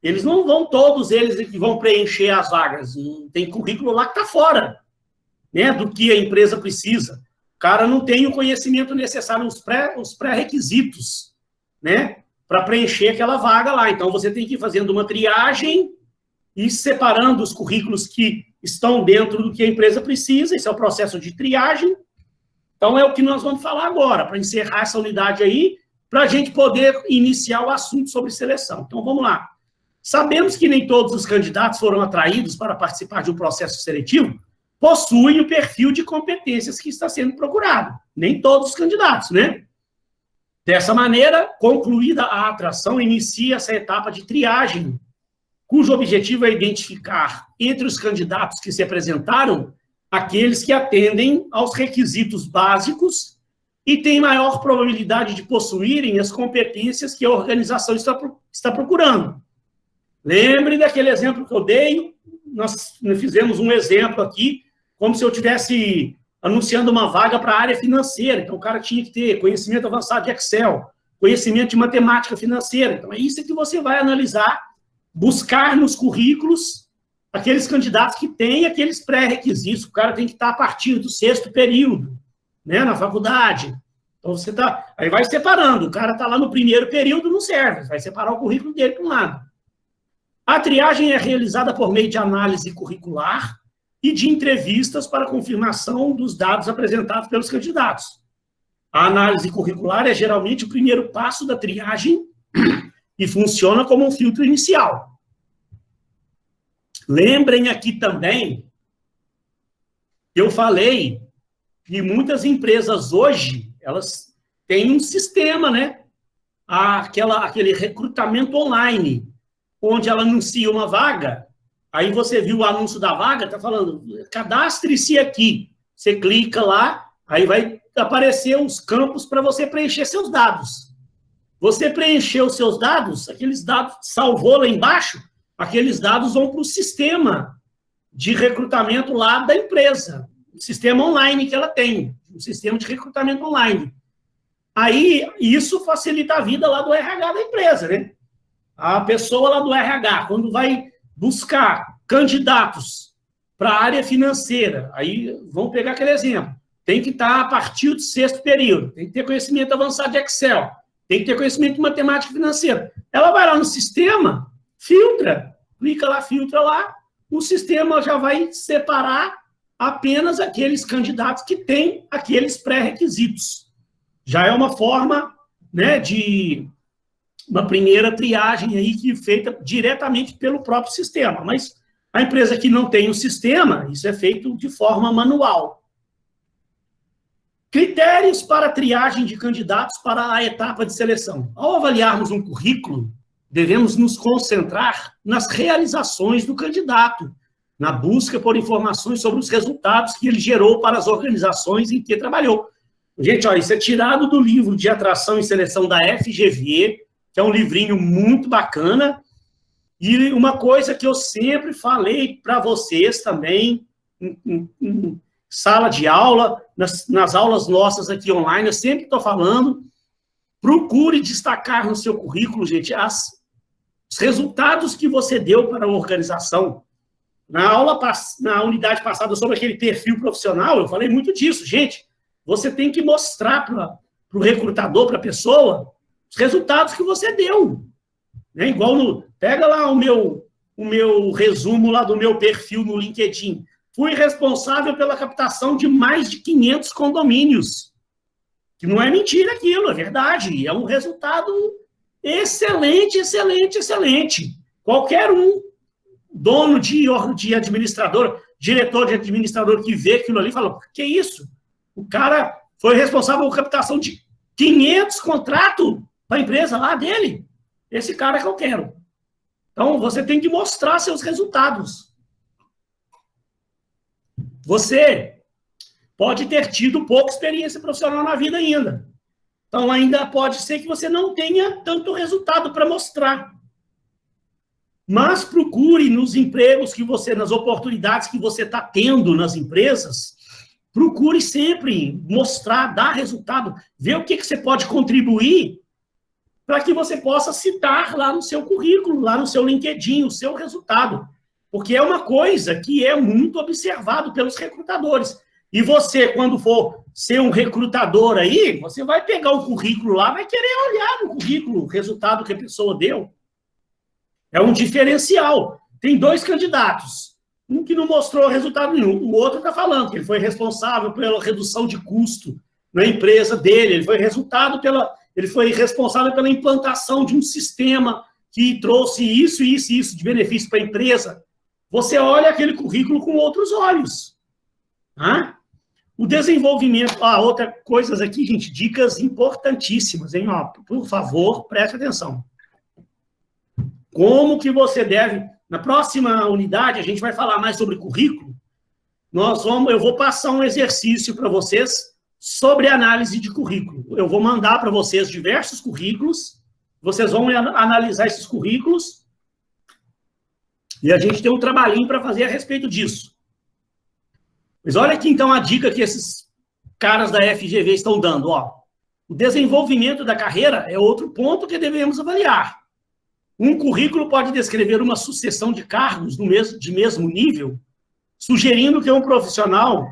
eles não vão todos eles que vão preencher as vagas. Tem currículo lá que está fora, né? Do que a empresa precisa. O cara não tem o conhecimento necessário, os pré-requisitos, né, para preencher aquela vaga lá. Então, você tem que ir fazendo uma triagem e separando os currículos que estão dentro do que a empresa precisa. Esse é o processo de triagem. Então, é o que nós vamos falar agora, para encerrar essa unidade aí, para a gente poder iniciar o assunto sobre seleção. Então, vamos lá. Sabemos que nem todos os candidatos foram atraídos para participar de um processo seletivo, possuem o perfil de competências que está sendo procurado. Nem todos os candidatos, né? Dessa maneira, concluída a atração, inicia essa etapa de triagem, cujo objetivo é identificar, entre os candidatos que se apresentaram, aqueles que atendem aos requisitos básicos e têm maior probabilidade de possuírem as competências que a organização está procurando. Lembre daquele exemplo que eu dei, nós fizemos um exemplo aqui, como se eu estivesse anunciando uma vaga para a área financeira. Então, o cara tinha que ter conhecimento avançado de Excel, conhecimento de matemática financeira. Então, é isso que você vai analisar, buscar nos currículos aqueles candidatos que têm aqueles pré-requisitos. O cara tem que estar a partir do 6º período, né, na faculdade. Então, você tá... Aí vai separando. O cara está lá no 1º período, não serve. Vai separar o currículo dele para um lado. A triagem é realizada por meio de análise curricular e de entrevistas para confirmação dos dados apresentados pelos candidatos. A análise curricular é geralmente o primeiro passo da triagem e funciona como um filtro inicial. Lembrem aqui também que eu falei que muitas empresas hoje, elas têm um sistema, né? Aquele recrutamento online, onde ela anuncia uma vaga. Aí você viu o anúncio da vaga, está falando, cadastre-se aqui. Você clica lá, aí vai aparecer os campos para você preencher seus dados. Você preencheu os seus dados, aqueles dados, salvou lá embaixo, aqueles dados vão para o sistema de recrutamento lá da empresa, o sistema online que ela tem, o sistema de recrutamento online. Aí, isso facilita a vida lá do RH da empresa, né? A pessoa lá do RH, quando vai buscar candidatos para a área financeira, aí vamos pegar aquele exemplo, tem que estar a partir do 6º período, tem que ter conhecimento avançado de Excel, tem que ter conhecimento de matemática financeira. Ela vai lá no sistema, filtra, clica lá, filtra lá, o sistema já vai separar apenas aqueles candidatos que têm aqueles pré-requisitos. Já é uma forma, né, de uma primeira triagem aí que é feita diretamente pelo próprio sistema. Mas a empresa que não tem o sistema, isso é feito de forma manual. Critérios para triagem de candidatos para a etapa de seleção. Ao avaliarmos um currículo, devemos nos concentrar nas realizações do candidato, na busca por informações sobre os resultados que ele gerou para as organizações em que trabalhou. Gente, ó, isso é tirado do livro de Atração e Seleção da FGV, que é um livrinho muito bacana. E uma coisa que eu sempre falei para vocês também, em sala de aula, nas aulas nossas aqui online, eu sempre estou falando, procure destacar no seu currículo, gente, os resultados que você deu para a organização. Na unidade passada sobre aquele perfil profissional, eu falei muito disso. Gente, você tem que mostrar para o recrutador, para a pessoa, os resultados que você deu. Né? Igual pega lá o meu resumo lá do meu perfil no LinkedIn. Fui responsável pela captação de mais de 500 condomínios. Que não é mentira aquilo, é verdade. É um resultado excelente, excelente, excelente. Qualquer dono de administrador, diretor de administrador que vê aquilo ali, fala, que isso? O cara foi responsável pela captação de 500 contratos para a empresa lá dele. Esse cara que eu quero. Então, você tem que mostrar seus resultados. Você pode ter tido pouca experiência profissional na vida ainda. Então, ainda pode ser que você não tenha tanto resultado para mostrar. Mas procure nos empregos nas oportunidades que você está tendo nas empresas, procure sempre mostrar, dar resultado, ver o que você pode contribuir para que você possa citar lá no seu currículo, lá no seu LinkedIn, o seu resultado. Porque é uma coisa que é muito observado pelos recrutadores. E você, quando for ser um recrutador aí, você vai pegar o currículo lá, vai querer olhar no currículo o resultado que a pessoa deu. É um diferencial. Tem 2 candidatos. Um que não mostrou resultado nenhum. O outro está falando que ele foi responsável pela redução de custo na empresa dele. Ele foi responsável pela implantação de um sistema que trouxe isso, isso e isso de benefício para a empresa. Você olha aquele currículo com outros olhos. Tá? O desenvolvimento... outra coisa aqui, gente, dicas importantíssimas, hein? Por favor, preste atenção. Como que você deve... Na próxima unidade, a gente vai falar mais sobre currículo. Eu vou passar um exercício para vocês sobre análise de currículo. Eu vou mandar para vocês diversos currículos, vocês vão analisar esses currículos, e a gente tem um trabalhinho para fazer a respeito disso. Mas olha aqui, então, a dica que esses caras da FGV estão dando. O desenvolvimento da carreira é outro ponto que devemos avaliar. Um currículo pode descrever uma sucessão de cargos de mesmo nível, sugerindo que um profissional,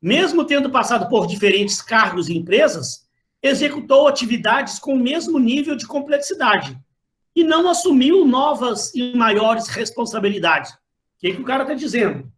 mesmo tendo passado por diferentes cargos e empresas, executou atividades com o mesmo nível de complexidade e não assumiu novas e maiores responsabilidades. O que o cara está dizendo?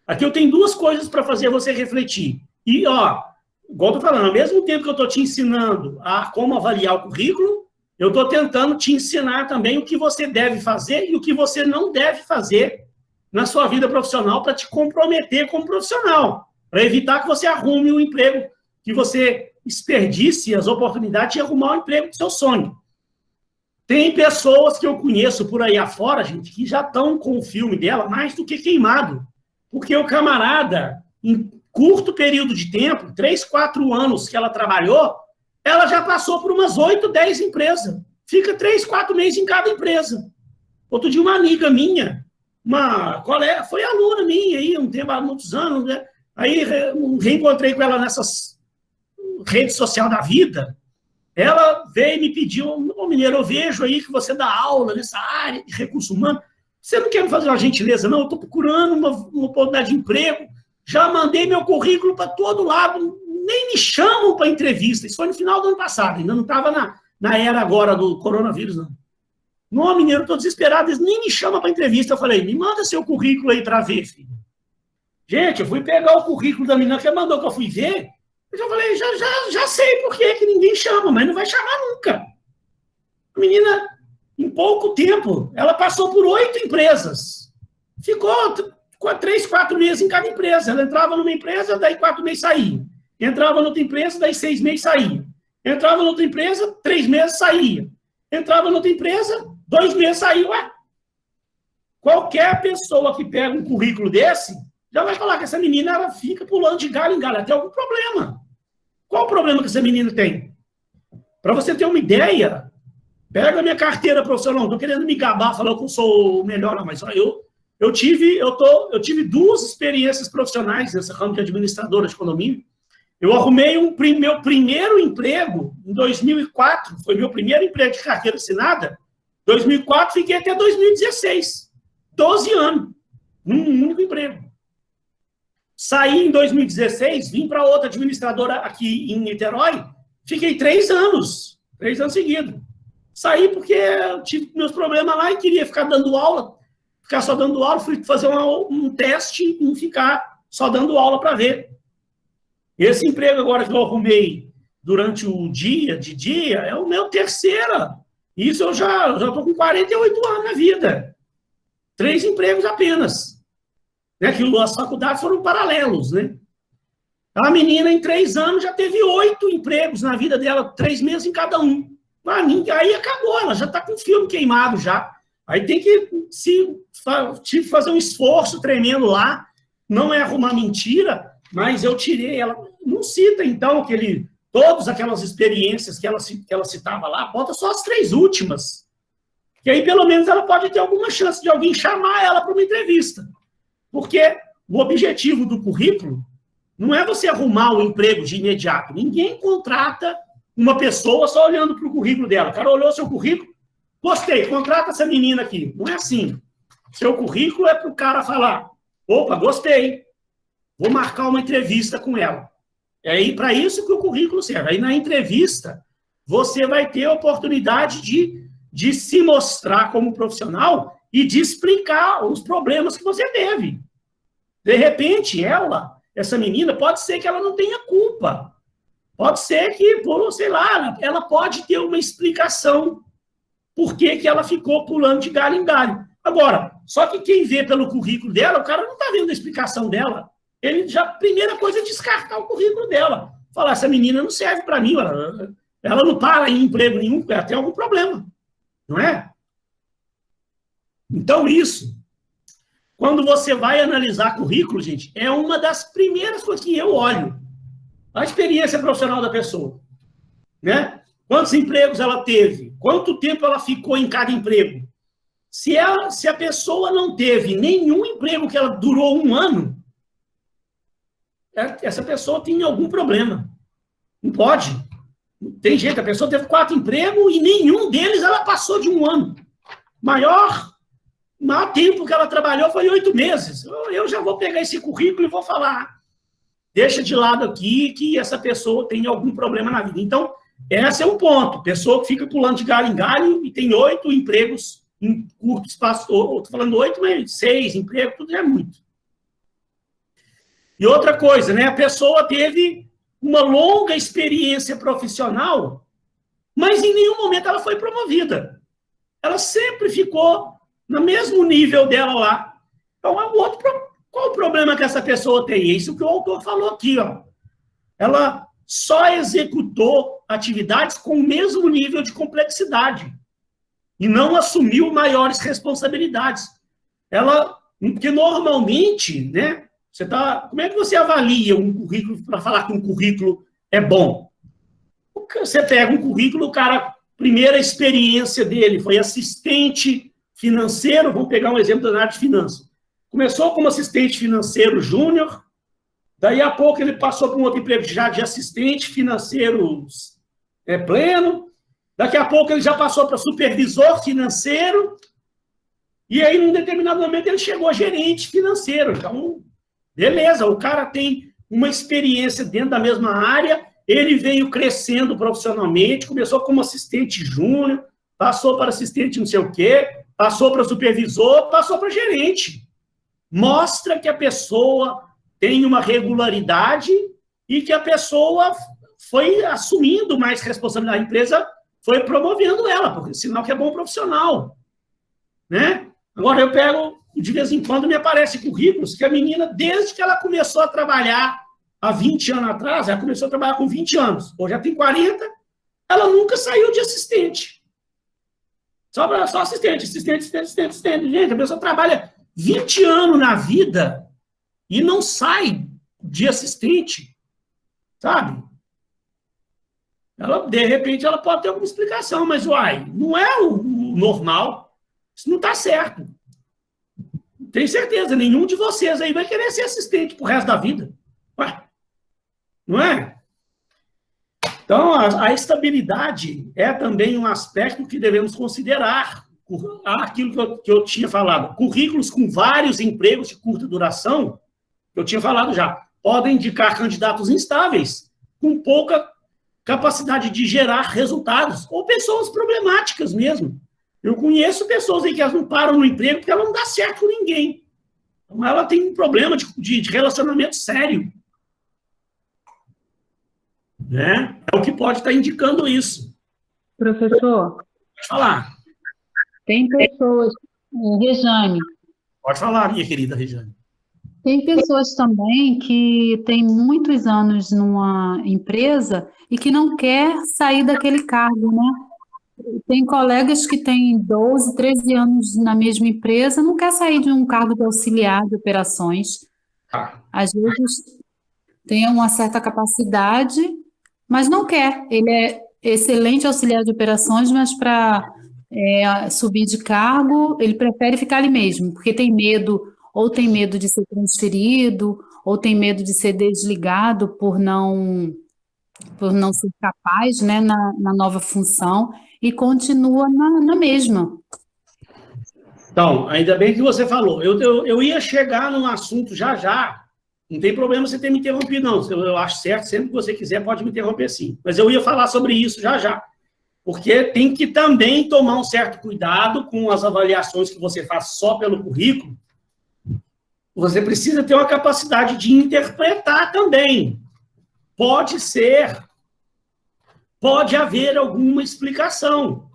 Aqui eu tenho 2 coisas para fazer você refletir. E, igual eu estou falando, ao mesmo tempo que eu estou te ensinando a como avaliar o currículo, eu estou tentando te ensinar também o que você deve fazer e o que você não deve fazer na sua vida profissional para te comprometer como profissional, para evitar que você arrume um emprego, que você desperdice as oportunidades de arrumar o emprego do seu sonho. Tem pessoas que eu conheço por aí afora, gente, que já estão com o filme dela mais do que queimado, porque o camarada, em curto período de tempo, 3, 4 anos que ela trabalhou, ela já passou por umas 8, 10 empresas. Fica 3, 4 meses em cada empresa. Outro dia, uma amiga minha, uma colega, foi aluna minha aí, há muitos anos, né? Aí reencontrei com ela nessas redes sociais da vida. Ela veio e me pediu, Mineiro, eu vejo aí que você dá aula nessa área de recurso humano. Você não quer me fazer uma gentileza, não? Eu estou procurando uma oportunidade de emprego. Já mandei meu currículo para todo lado, nem me chamam para entrevista. Isso foi no final do ano passado, ainda não estava na era agora do coronavírus, não. Não, Mineiro, estou desesperado, eles nem me chamam para entrevista. Eu falei, me manda seu currículo aí para ver, filho. Gente, eu fui pegar o currículo da menina que ela mandou, que eu fui ver, eu já falei, já sei por que ninguém chama, mas não vai chamar nunca. A menina, em pouco tempo, ela passou por 8 empresas. Ficou 3, 4 meses em cada empresa. Ela entrava numa empresa, daí 4 meses saía. Entrava noutra empresa, daí 6 meses saía. Entrava noutra empresa, 3 meses saía. Entrava noutra empresa, 2 meses saía. Ué, qualquer pessoa que pega um currículo desse, já vai falar que essa menina ela fica pulando de galho em galho. Ela tem algum problema. Qual o problema que essa menina tem? Para você ter uma ideia, pega a minha carteira profissional. Não estou querendo me gabar, falando que eu sou o melhor, não, mas eu tive 2 experiências profissionais nesse ramo de administradora de condomínio. Eu arrumei meu primeiro emprego em 2004, foi meu primeiro emprego de carteira assinada. 2004, fiquei até 2016, 12 anos, num único emprego. Saí em 2016, vim para outra administradora aqui em Niterói, fiquei 3 anos seguidos. Saí porque eu tive meus problemas lá e queria ficar dando aula, ficar só dando aula, fui fazer um teste em ficar só dando aula para ver. Esse emprego agora que eu arrumei durante o dia, é o meu terceiro. Isso eu já estou com 48 anos na vida. 3 empregos apenas. Né, que as faculdades foram paralelos, né? A menina, em 3 anos, já teve 8 empregos na vida dela, 3 meses em cada um. Aí acabou, ela já está com o filme queimado já. Aí tem que fazer um esforço tremendo lá. Não é arrumar mentira, mas eu tirei ela. Não cita, então, todas aquelas experiências que ela citava lá, bota só as 3 últimas. Que aí, pelo menos, ela pode ter alguma chance de alguém chamar ela para uma entrevista. Porque o objetivo do currículo não é você arrumar o emprego de imediato. Ninguém contrata uma pessoa só olhando para o currículo dela. O cara olhou seu currículo, gostei, contrata essa menina aqui. Não é assim. Seu currículo é para o cara falar, opa, gostei, vou marcar uma entrevista com ela. É aí para isso que o currículo serve. Aí na entrevista, você vai ter a oportunidade de se mostrar como profissional e de explicar os problemas que você teve. De repente, essa menina, pode ser que ela não tenha culpa. Pode ser que, sei lá, ela pode ter uma explicação por que ela ficou pulando de galho em galho. Agora, só que quem vê pelo currículo dela, o cara não está vendo a explicação dela. A primeira coisa é descartar o currículo dela. Falar, essa menina não serve para mim, ela não para em emprego nenhum, ela tem algum problema. Não é? Então, quando você vai analisar currículo, gente, é uma das primeiras coisas que eu olho. A experiência profissional da pessoa. Né? Quantos empregos ela teve? Quanto tempo ela ficou em cada emprego? Se a pessoa não teve nenhum emprego que ela durou 1 ano, essa pessoa tem algum problema. Não pode. Tem jeito, a pessoa teve 4 empregos e nenhum deles ela passou de 1 ano. Maior tempo que ela trabalhou foi 8 meses. Eu já vou pegar esse currículo e vou falar, deixa de lado aqui que essa pessoa tem algum problema na vida. Então, esse é um ponto. Pessoa que fica pulando de galho em galho e tem 8 empregos em curto espaço. Estou falando 8, mas 6 empregos, tudo é muito. E outra coisa, né? A pessoa teve uma longa experiência profissional, mas em nenhum momento ela foi promovida. Ela sempre ficou no mesmo nível dela lá. Então, qual o problema que essa pessoa tem? É isso que o autor falou aqui, ó. Ela só executou atividades com o mesmo nível de complexidade e não assumiu maiores responsabilidades. Porque normalmente, né? Como é que você avalia um currículo para falar que um currículo é bom? Você pega um currículo, o cara, primeira experiência dele foi assistente financeiro, vamos pegar um exemplo da área de finanças. Começou como assistente financeiro júnior, daí a pouco ele passou para um outro emprego já de assistente financeiro pleno, daqui a pouco ele já passou para supervisor financeiro, e aí, num determinado momento, ele chegou a gerente financeiro. Então, beleza, o cara tem uma experiência dentro da mesma área, ele veio crescendo profissionalmente, começou como assistente júnior, passou para assistente não sei o quê, passou para supervisor, passou para gerente. Mostra que a pessoa tem uma regularidade e que a pessoa foi assumindo mais responsabilidade da empresa, foi promovendo ela, porque sinal que é bom profissional, né? Agora, eu pego, de vez em quando, me aparece currículos que a menina, desde que ela começou a trabalhar há 20 anos atrás, ela começou a trabalhar com 20 anos, hoje já tem 40, ela nunca saiu de assistente. Só assistente. Gente, a pessoa trabalha 20 anos na vida e não sai de assistente, sabe? Ela, de repente, ela pode ter alguma explicação, mas, uai, não é o normal. Isso não está certo. Tenho certeza, nenhum de vocês aí vai querer ser assistente pro resto da vida. Ué, não é? Então, a estabilidade é também um aspecto que devemos considerar. Aquilo que eu tinha falado, currículos com vários empregos de curta duração, eu tinha falado já, podem indicar candidatos instáveis, com pouca capacidade de gerar resultados, ou pessoas problemáticas mesmo. Eu conheço pessoas aí que elas não param no emprego porque ela não dá certo com ninguém. Então, ela tem um problema de relacionamento sério. Né? É o que pode estar indicando isso. Professor? Pode falar. Tem pessoas... Rejane. Pode falar, minha querida Rejane. Tem pessoas também que têm muitos anos numa empresa e que não quer sair daquele cargo, né? Tem colegas que têm 12, 13 anos na mesma empresa, não quer sair de um cargo de auxiliar de operações. Às vezes tem uma certa capacidade, mas não quer. Ele é excelente auxiliar de operações, mas para subir de cargo, ele prefere ficar ali mesmo, porque tem medo, ou tem medo de ser transferido, ou tem medo de ser desligado por não ser capaz, né, na nova função, e continua na mesma. Então, ainda bem que você falou. Eu ia chegar num assunto já. Não tem problema você ter me interrompido, não. Eu acho certo, sempre que você quiser, pode me interromper sim. Mas eu ia falar sobre isso já. Porque tem que também tomar um certo cuidado com as avaliações que você faz só pelo currículo. Você precisa ter uma capacidade de interpretar também. Pode haver alguma explicação.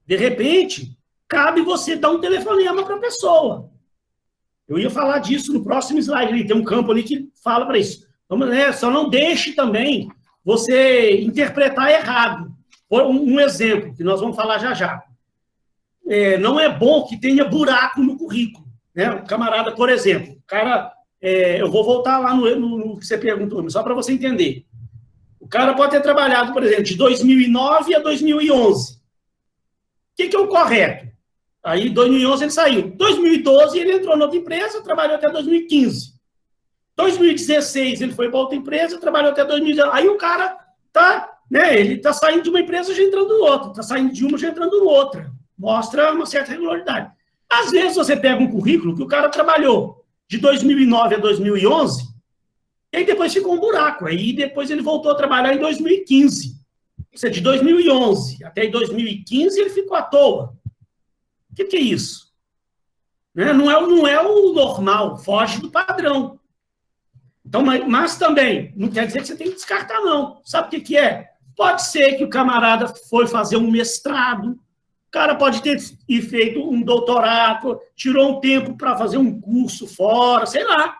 De repente, cabe você dar um telefonema para a pessoa. Eu ia falar disso no próximo slide. Tem um campo ali que fala para isso. Só não deixe também você interpretar errado. Um exemplo, que nós vamos falar já. Não é bom que tenha buraco no currículo. Né? O camarada, por exemplo, o cara... eu vou voltar lá no que você perguntou, só para você entender. O cara pode ter trabalhado, por exemplo, de 2009 a 2011. O que é o correto? Aí, em 2011, ele saiu. Em 2012, ele entrou na outra empresa, trabalhou até 2015. Em 2016, ele foi para outra empresa, trabalhou até 2019. Aí o cara ele está saindo de uma empresa já entrando em outra, está saindo de uma já entrando em outra. Mostra uma certa regularidade. Às vezes, você pega um currículo que o cara trabalhou de 2009 a 2011, e aí depois ficou um buraco. Aí depois ele voltou a trabalhar em 2015. Ou seja, de 2011 até 2015 ele ficou à toa. O que é isso? Não é o normal, foge do padrão. Então, mas também, não quer dizer que você tem que descartar, não. Sabe o que é? Pode ser que o camarada foi fazer um mestrado, o cara pode ter feito um doutorado, tirou um tempo para fazer um curso fora, sei lá.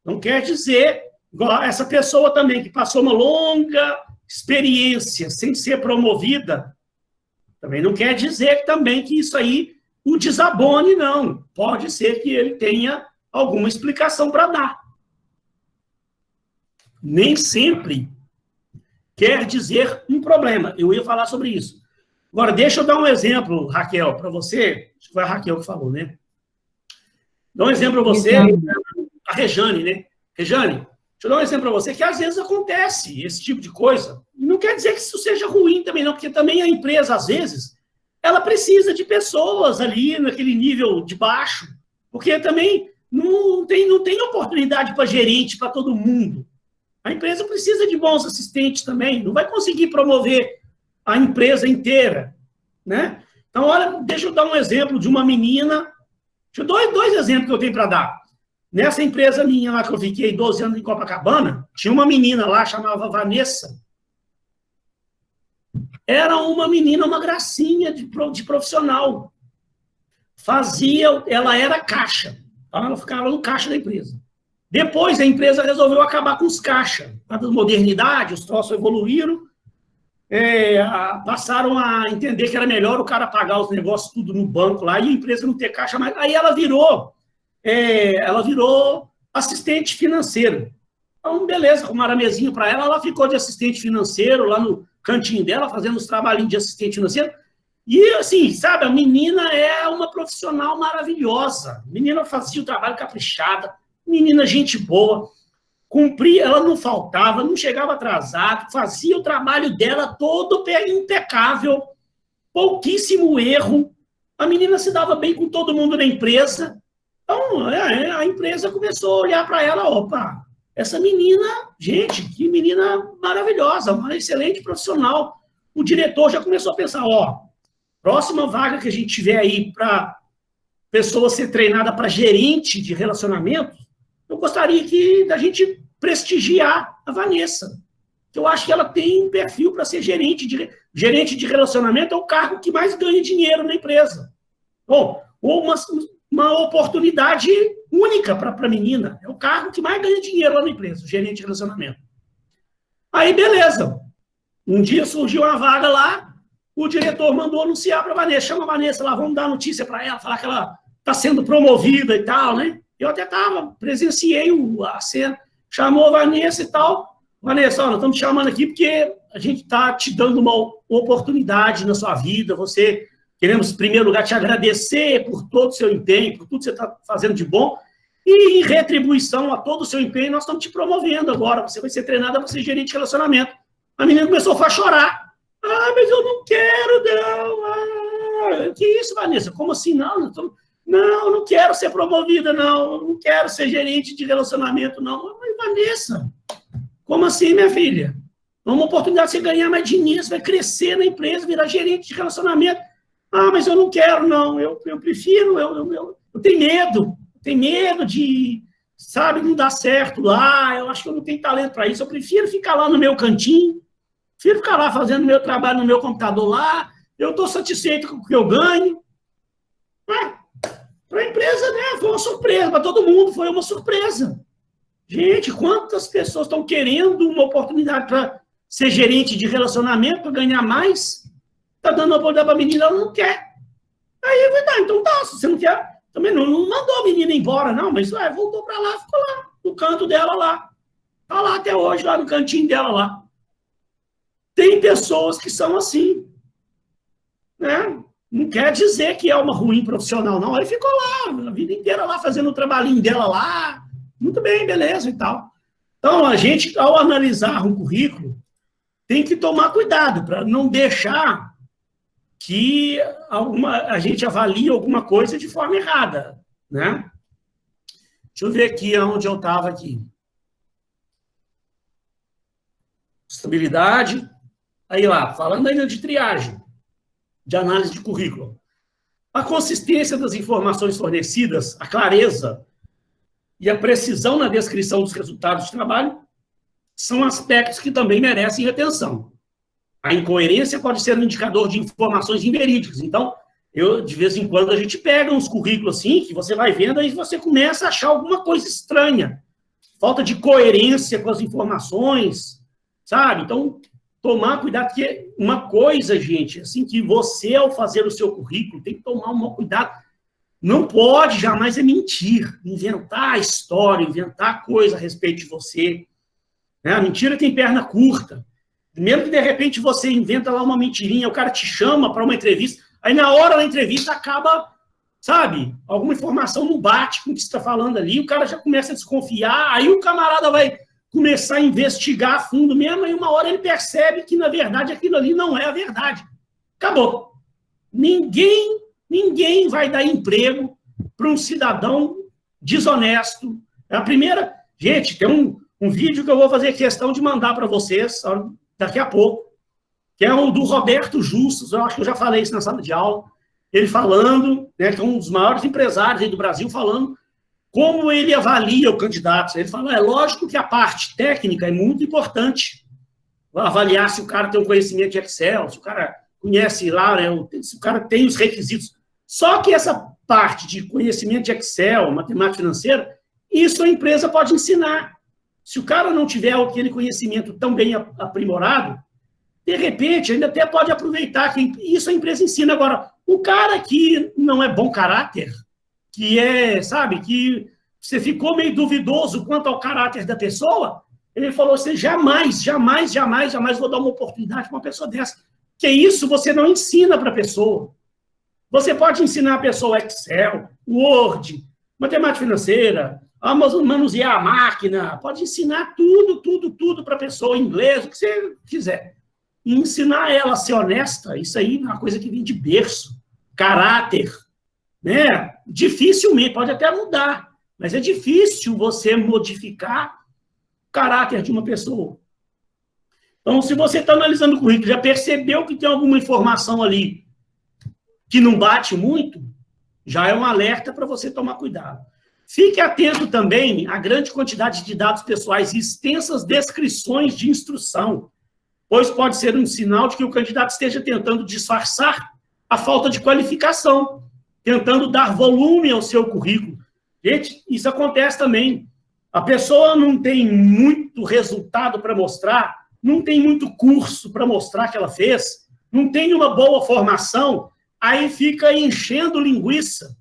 Não quer dizer, igual essa pessoa também, que passou uma longa experiência sem ser promovida, também não quer dizer também que isso aí o desabone, não. Pode ser que ele tenha alguma explicação para dar. Nem sempre quer dizer um problema. Eu ia falar sobre isso. Agora, deixa eu dar um exemplo, Raquel, para você. Acho que foi a Raquel que falou, né? Dá um exemplo para você, a Rejane, né? Rejane, deixa eu dar um exemplo para você, que às vezes acontece esse tipo de coisa. Não quer dizer que isso seja ruim também, não, porque também a empresa, às vezes, ela precisa de pessoas ali naquele nível de baixo, porque também não tem oportunidade para gerente, para todo mundo. A empresa precisa de bons assistentes também, não vai conseguir promover a empresa inteira, né? Então, olha, deixa eu dar um exemplo de uma menina, dois exemplos que eu tenho para dar. Nessa empresa minha lá que eu fiquei 12 anos em Copacabana, tinha uma menina lá, chamava Vanessa. Era uma menina, uma gracinha de profissional. Ela era caixa. Ela ficava no caixa da empresa. Depois a empresa resolveu acabar com os caixas. A modernidade, os troços evoluíram, passaram a entender que era melhor o cara pagar os negócios tudo no banco lá e a empresa não ter caixa mais. Aí ela virou assistente financeiro. Então, beleza, arrumaram a mesinha para ela, ela ficou de assistente financeiro lá no cantinho dela, fazendo os trabalhinhos de assistente financeiro. E, assim, sabe, a menina é uma profissional maravilhosa. A menina fazia o trabalho caprichada, menina gente boa, cumpria, ela não faltava, não chegava atrasado, fazia o trabalho dela todo impecável, pouquíssimo erro. A menina se dava bem com todo mundo na empresa. Então, a empresa começou a olhar para ela, opa, essa menina, gente, que menina maravilhosa, uma excelente profissional. O diretor já começou a pensar, próxima vaga que a gente tiver aí para pessoa ser treinada para gerente de relacionamento, eu gostaria da gente prestigiar a Vanessa. Eu acho que ela tem perfil para ser gerente de relacionamento, é o cargo que mais ganha dinheiro na empresa. Ou uma oportunidade única para a menina. É o cargo que mais ganha dinheiro lá na empresa, o gerente de relacionamento. Aí, beleza. Um dia surgiu uma vaga lá, o diretor mandou anunciar para a Vanessa, chama a Vanessa lá, vamos dar notícia para ela, falar que ela está sendo promovida e tal, né? Eu até presenciei a cena, chamou a Vanessa e tal. Vanessa, nós estamos te chamando aqui porque a gente está te dando uma oportunidade na sua vida, queremos, em primeiro lugar, te agradecer por todo o seu empenho, por tudo que você está fazendo de bom, e em retribuição a todo o seu empenho, nós estamos te promovendo agora, você vai ser treinada para ser gerente de relacionamento. A menina começou a chorar. Mas eu não quero, não. Que isso, Vanessa? Como assim? Não quero ser promovida, não quero ser gerente de relacionamento, não. Mas, Vanessa, como assim, minha filha? É uma oportunidade de você ganhar mais dinheiro, você vai crescer na empresa, virar gerente de relacionamento. Mas eu não quero, não. Eu prefiro, eu tenho medo de, sabe, não dar certo lá, eu acho que eu não tenho talento para isso, eu prefiro ficar lá no meu cantinho, prefiro ficar lá fazendo meu trabalho no meu computador lá, eu estou satisfeito com o que eu ganho. Para a empresa, né, foi uma surpresa, para todo mundo foi uma surpresa. Gente, quantas pessoas estão querendo uma oportunidade para ser gerente de relacionamento, para ganhar mais, está dando uma oportunidade para a menina, ela não quer. Aí, então tá, se você não quer, também não mandou a menina embora, não, mas voltou para lá, ficou lá, no canto dela lá. Está lá até hoje, lá no cantinho dela lá. Tem pessoas que são assim, né? Não quer dizer que é uma ruim profissional, não. Aí ficou lá, a vida inteira lá, fazendo o trabalhinho dela lá. Muito bem, beleza e tal. Então, a gente, ao analisar um currículo, tem que tomar cuidado para não deixar que a gente avalie alguma coisa de forma errada, né? Deixa eu ver aqui onde eu estava aqui. Estabilidade. Aí lá, falando ainda de triagem, de análise de currículo. A consistência das informações fornecidas, a clareza e a precisão na descrição dos resultados de trabalho são aspectos que também merecem atenção. A incoerência pode ser um indicador de informações inverídicas. Então, de vez em quando, a gente pega uns currículos assim, que você vai vendo, aí você começa a achar alguma coisa estranha. Falta de coerência com as informações, sabe? Então, tomar cuidado, porque uma coisa, gente, assim, que você, ao fazer o seu currículo, tem que tomar um cuidado. Não pode jamais mentir, inventar história, inventar coisa a respeito de você. Né? A mentira tem perna curta. Mesmo que, de repente, você inventa lá uma mentirinha, o cara te chama para uma entrevista, aí na hora da entrevista acaba, sabe, alguma informação não bate com o que você está falando ali, o cara já começa a desconfiar, aí o camarada vai começar a investigar a fundo mesmo, e uma hora ele percebe que, na verdade, aquilo ali não é a verdade. Acabou. Ninguém vai dar emprego para um cidadão desonesto. É a primeira... Gente, tem um vídeo que eu vou fazer questão de mandar para vocês daqui a pouco, que é o do Roberto Justus, eu acho que eu já falei isso na sala de aula, ele falando, né, que é um dos maiores empresários aí do Brasil, falando como ele avalia o candidato. Ele fala, é lógico que a parte técnica é muito importante. Avaliar se o cara tem um conhecimento de Excel, se o cara conhece lá, né, se o cara tem os requisitos. Só que essa parte de conhecimento de Excel, matemática financeira, isso a empresa pode ensinar. Se o cara não tiver aquele conhecimento tão bem aprimorado, de repente, ainda até pode aproveitar que isso a empresa ensina. Agora, o cara que não é bom caráter, que é, sabe, que você ficou meio duvidoso quanto ao caráter da pessoa, ele falou assim, jamais vou dar uma oportunidade para uma pessoa dessa. Que isso você não ensina para a pessoa. Você pode ensinar a pessoa Excel, Word, matemática financeira, a manusear a máquina, pode ensinar tudo para a pessoa, inglês, o que você quiser. E ensinar ela a ser honesta, isso aí é uma coisa que vem de berço, caráter, né? Dificilmente, pode até mudar, mas é difícil você modificar o caráter de uma pessoa. Então, se você está analisando o currículo, já percebeu que tem alguma informação ali que não bate muito, já é um alerta para você tomar cuidado. Fique atento também à grande quantidade de dados pessoais e extensas descrições de instrução, pois pode ser um sinal de que o candidato esteja tentando disfarçar a falta de qualificação, tentando dar volume ao seu currículo. Gente, isso acontece também. A pessoa não tem muito resultado para mostrar, não tem muito curso para mostrar que ela fez, não tem uma boa formação, aí fica enchendo linguiça,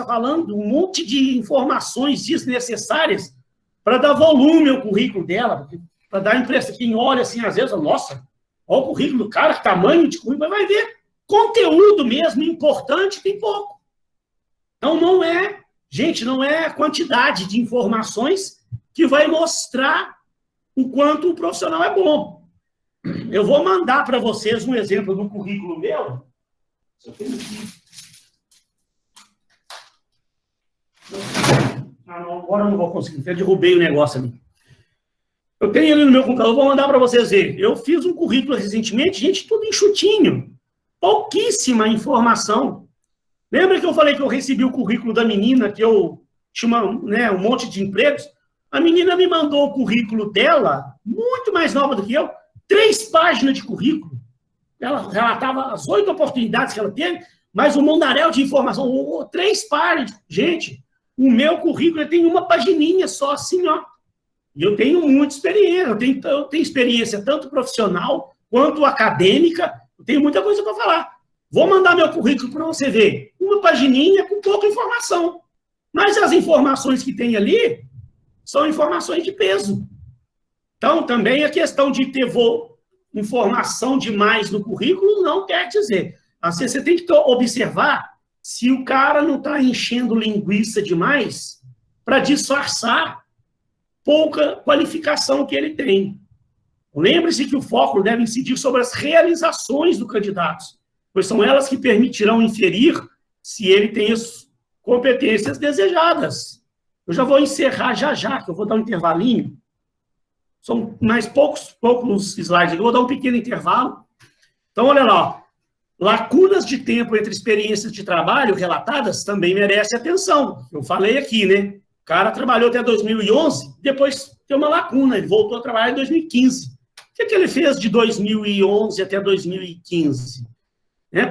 falando um monte de informações desnecessárias para dar volume ao currículo dela, para dar a impressão, quem olha assim, às vezes, nossa, olha o currículo do cara, que tamanho de currículo, mas vai ver, conteúdo mesmo, importante, tem pouco. Então, não é a quantidade de informações que vai mostrar o quanto o profissional é bom. Eu vou mandar para vocês um exemplo do currículo meu. Agora eu não vou conseguir, eu derrubei o negócio ali. Eu tenho ali no meu computador, vou mandar para vocês verem. Eu fiz um currículo recentemente, gente, tudo enxutinho. Pouquíssima informação. Lembra que eu falei que eu recebi o currículo da menina, que eu tinha um monte de empregos? A menina me mandou o currículo dela, muito mais nova do que eu, 3 páginas de currículo. Ela relatava as 8 oportunidades que ela teve, mas um mundaréu de informação, 3 páginas. Gente, o meu currículo tem uma pagininha só, assim, ó. E eu tenho muita experiência, eu tenho experiência tanto profissional quanto acadêmica, eu tenho muita coisa para falar. Vou mandar meu currículo para você ver. Uma pagininha com pouca informação. Mas as informações que tem ali são informações de peso. Então, também a questão de ter informação demais no currículo não quer dizer. Assim, você tem que observar se o cara não está enchendo linguiça demais para disfarçar pouca qualificação que ele tem. Lembre-se que o foco deve incidir sobre as realizações do candidato, pois são elas que permitirão inferir se ele tem as competências desejadas. Eu já vou encerrar já, que eu vou dar um intervalinho. São mais poucos slides, eu vou dar um pequeno intervalo. Então, olha lá, ó. Lacunas de tempo entre experiências de trabalho relatadas também merecem atenção. Eu falei aqui, né? O cara trabalhou até 2011, depois tem uma lacuna, ele voltou a trabalhar em 2015. O que ele fez de 2011 até 2015?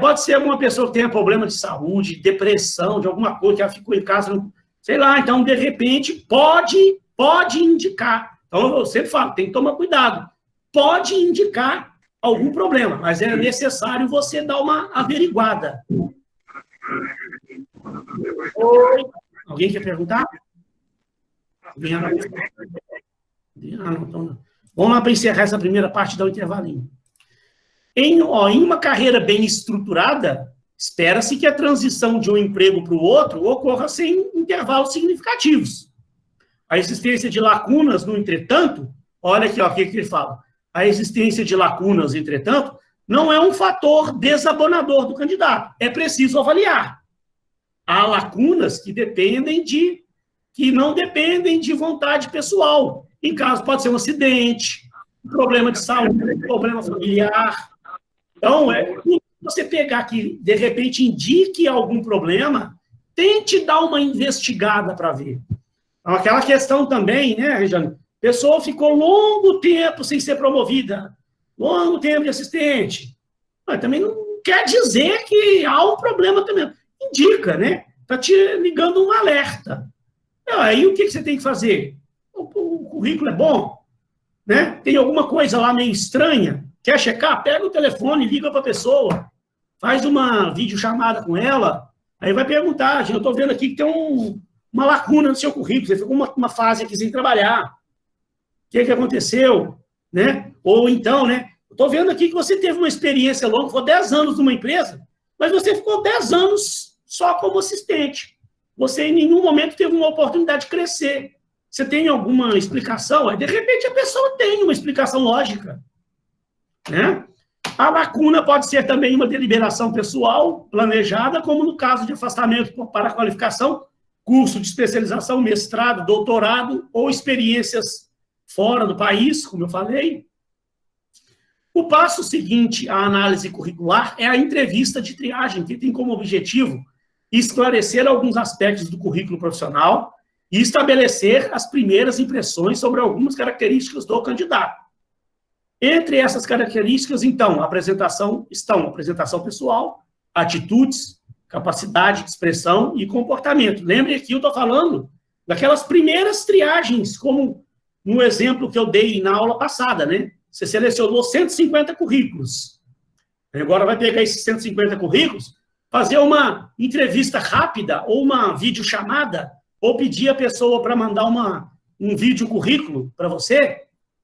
Pode ser uma pessoa que tenha problema de saúde, depressão, de alguma coisa, que ela ficou em casa, sei lá, então, de repente, pode indicar. Então, eu sempre falo, tem que tomar cuidado. Pode indicar algum problema, mas é necessário você dar uma averiguada. Oi. Alguém quer perguntar? Não. Vamos lá para encerrar essa primeira parte do intervalinho. Em uma carreira bem estruturada, espera-se que a transição de um emprego para o outro ocorra sem intervalos significativos. A existência de lacunas, no entretanto, olha aqui, o que ele fala. A existência de lacunas, entretanto, não é um fator desabonador do candidato. É preciso avaliar. Há lacunas que não dependem de vontade pessoal. Em caso, pode ser um acidente, um problema de saúde, um problema familiar. Então, você pegar que, de repente, indique algum problema, tente dar uma investigada para ver. Então, aquela questão também, né, Regiane? A pessoa ficou longo tempo sem ser promovida, longo tempo de assistente. Mas também não quer dizer que há um problema também. Indica, né? Está te ligando um alerta. Aí o que você tem que fazer? O currículo é bom, né? Tem alguma coisa lá meio estranha? Quer checar? Pega o telefone, liga para a pessoa, faz uma videochamada com ela, aí vai perguntar, eu estou vendo aqui que tem uma lacuna no seu currículo, você ficou uma fase aqui sem trabalhar. O que aconteceu? Né? Ou então, né? Estou vendo aqui que você teve uma experiência longa, ficou 10 anos numa empresa, mas você ficou 10 anos só como assistente. Você em nenhum momento teve uma oportunidade de crescer. Você tem alguma explicação? Aí, de repente, a pessoa tem uma explicação lógica. Né? A lacuna pode ser também uma deliberação pessoal planejada, como no caso de afastamento para qualificação, curso de especialização, mestrado, doutorado ou experiências fora do país, como eu falei. O passo seguinte à análise curricular é a entrevista de triagem, que tem como objetivo esclarecer alguns aspectos do currículo profissional e estabelecer as primeiras impressões sobre algumas características do candidato. Entre essas características, então, apresentação pessoal, atitudes, capacidade de expressão e comportamento. Lembre que eu estou falando daquelas primeiras triagens, como no exemplo que eu dei na aula passada, né? Você selecionou 150 currículos. Agora vai pegar esses 150 currículos, fazer uma entrevista rápida ou uma videochamada, ou pedir a pessoa para mandar um vídeo currículo para você,